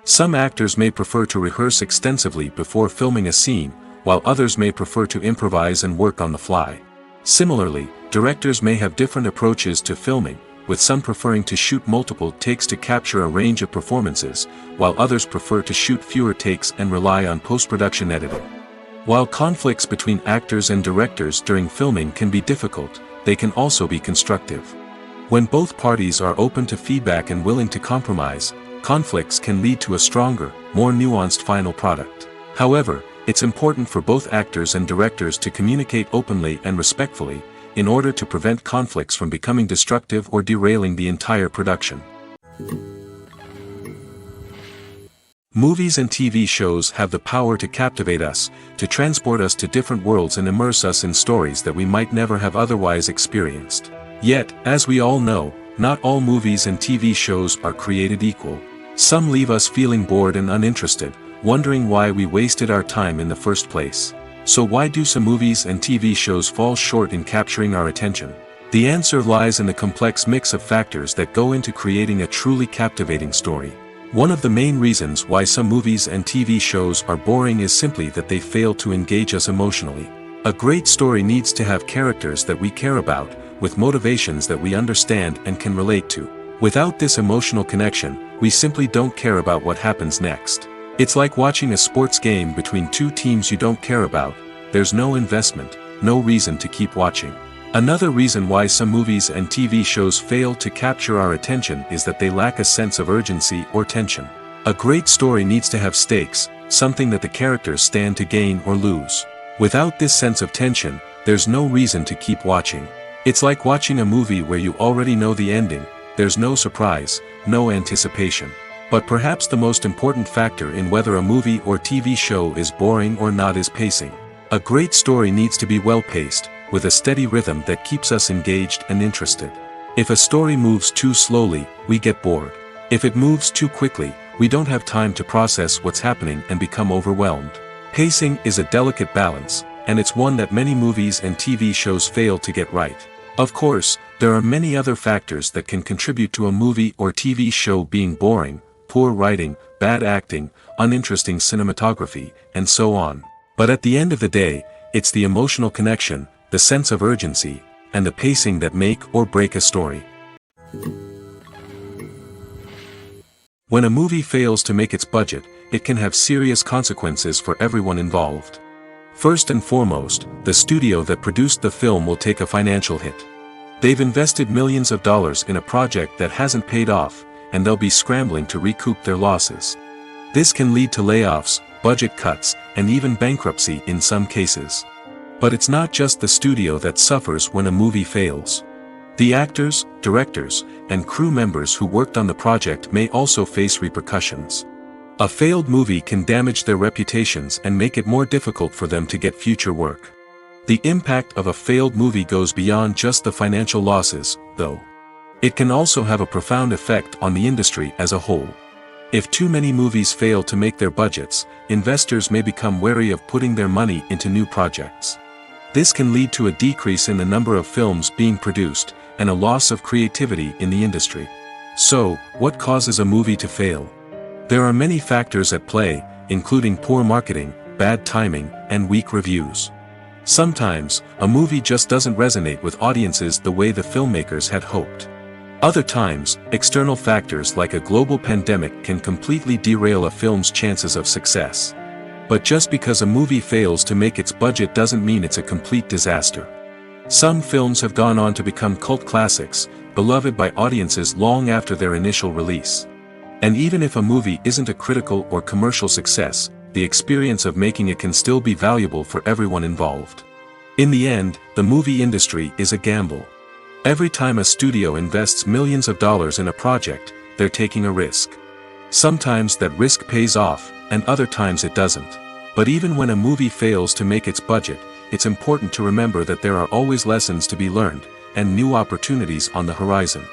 Some actors may prefer to rehearse extensively before filming a scene, while others may prefer to improvise and work on the fly. Similarly, directors may have different approaches to filming, with some preferring to shoot multiple takes to capture a range of performances, while others prefer to shoot fewer takes and rely on post-production editing. While conflicts between actors and directors during filming can be difficult, they can also be constructive. When both parties are open to feedback and willing to compromise, conflicts can lead to a stronger, more nuanced final product. However, it's important for both actors and directors to communicate openly and respectfully, in order to prevent conflicts from becoming destructive or derailing the entire production. Movies and TV shows have the power to captivate us, to transport us to different worlds and immerse us in stories that we might never have otherwise experienced. Yet, as we all know, not all movies and TV shows are created equal. Some leave us feeling bored and uninterested, wondering why we wasted our time in the first place. So why do some movies and TV shows fall short in capturing our attention? The answer lies in the complex mix of factors that go into creating a truly captivating story. One of the main reasons why some movies and TV shows are boring is simply that they fail to engage us emotionally. A great story needs to have characters that we care about, with motivations that we understand and can relate to. Without this emotional connection, we simply don't care about what happens next. It's like watching a sports game between two teams you don't care about. There's no investment, no reason to keep watching. Another reason why some movies and TV shows fail to capture our attention is that they lack a sense of urgency or tension. A great story needs to have stakes, something that the characters stand to gain or lose. Without this sense of tension, there's no reason to keep watching. It's like watching a movie where you already know the ending. There's no surprise, no anticipation. But perhaps the most important factor in whether a movie or TV show is boring or not is pacing. A great story needs to be well-paced, with a steady rhythm that keeps us engaged and interested. If a story moves too slowly, we get bored. If it moves too quickly, we don't have time to process what's happening and become overwhelmed. Pacing is a delicate balance, and it's one that many movies and TV shows fail to get right. Of course, there are many other factors that can contribute to a movie or TV show being boring: poor writing, bad acting, uninteresting cinematography, and so on. But at the end of the day, it's the emotional connection, the sense of urgency, and the pacing that make or break a story. When a movie fails to make its budget, it can have serious consequences for everyone involved. First and foremost, the studio that produced the film will take a financial hit. They've invested millions of dollars in a project that hasn't paid off, and they'll be scrambling to recoup their losses. This can lead to layoffs, budget cuts, and even bankruptcy in some cases. But it's not just the studio that suffers when a movie fails. The actors, directors, and crew members who worked on the project may also face repercussions. A failed movie can damage their reputations and make it more difficult for them to get future work. The impact of a failed movie goes beyond just the financial losses, though. It can also have a profound effect on the industry as a whole. If too many movies fail to make their budgets, investors may become wary of putting their money into new projects. This can lead to a decrease in the number of films being produced, and a loss of creativity in the industry. So, what causes a movie to fail? There are many factors at play, including poor marketing, bad timing, and weak reviews. Sometimes, a movie just doesn't resonate with audiences the way the filmmakers had hoped. Other times, external factors like a global pandemic can completely derail a film's chances of success. But just because a movie fails to make its budget doesn't mean it's a complete disaster. Some films have gone on to become cult classics, beloved by audiences long after their initial release. And even if a movie isn't a critical or commercial success, the experience of making it can still be valuable for everyone involved. In the end, the movie industry is a gamble. Every time a studio invests millions of dollars in a project, they're taking a risk. Sometimes that risk pays off, and other times it doesn't. But even when a movie fails to make its budget, it's important to remember that there are always lessons to be learned, and new opportunities on the horizon.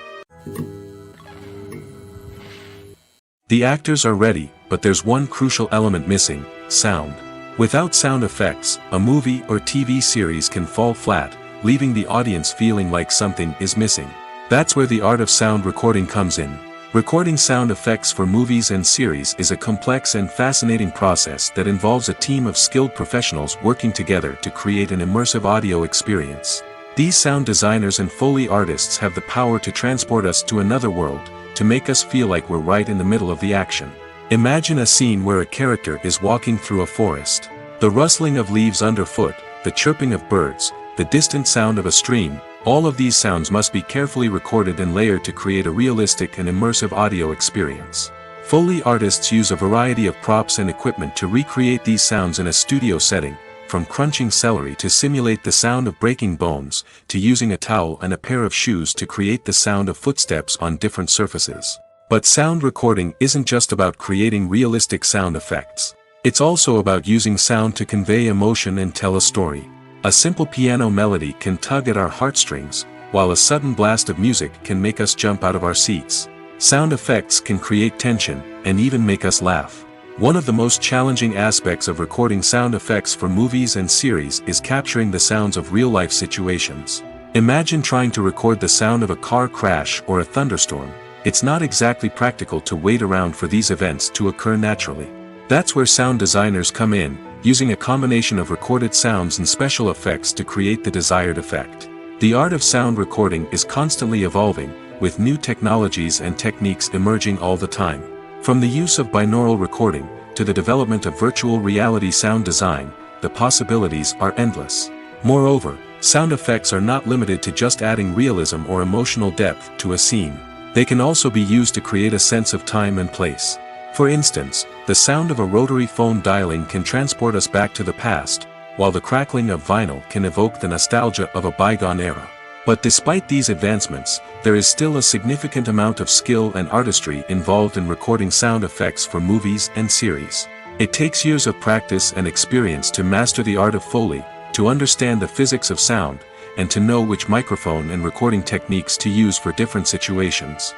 The actors are ready, but there's one crucial element missing: sound. Without sound effects, a movie or TV series can fall flat, leaving the audience feeling like something is missing. That's where the art of sound recording comes in. Recording sound effects for movies and series is a complex and fascinating process that involves a team of skilled professionals working together to create an immersive audio experience. These sound designers and Foley artists have the power to transport us to another world, to make us feel like we're right in the middle of the action. Imagine a scene where a character is walking through a forest. The rustling of leaves underfoot, the chirping of birds, the distant sound of a stream, all of these sounds must be carefully recorded and layered to create a realistic and immersive audio experience. Foley artists use a variety of props and equipment to recreate these sounds in a studio setting, from crunching celery to simulate the sound of breaking bones, to using a towel and a pair of shoes to create the sound of footsteps on different surfaces. But sound recording isn't just about creating realistic sound effects. It's also about using sound to convey emotion and tell a story. A simple piano melody can tug at our heartstrings, while a sudden blast of music can make us jump out of our seats. Sound effects can create tension, and even make us laugh. One of the most challenging aspects of recording sound effects for movies and series is capturing the sounds of real-life situations. Imagine trying to record the sound of a car crash or a thunderstorm. It's not exactly practical to wait around for these events to occur naturally. That's where sound designers come in, using a combination of recorded sounds and special effects to create the desired effect. The art of sound recording is constantly evolving, with new technologies and techniques emerging all the time. From the use of binaural recording, to the development of virtual reality sound design, the possibilities are endless. Moreover, sound effects are not limited to just adding realism or emotional depth to a scene. They can also be used to create a sense of time and place. For instance, the sound of a rotary phone dialing can transport us back to the past, while the crackling of vinyl can evoke the nostalgia of a bygone era. But despite these advancements, there is still a significant amount of skill and artistry involved in recording sound effects for movies and series. It takes years of practice and experience to master the art of Foley, to understand the physics of sound, and to know which microphone and recording techniques to use for different situations.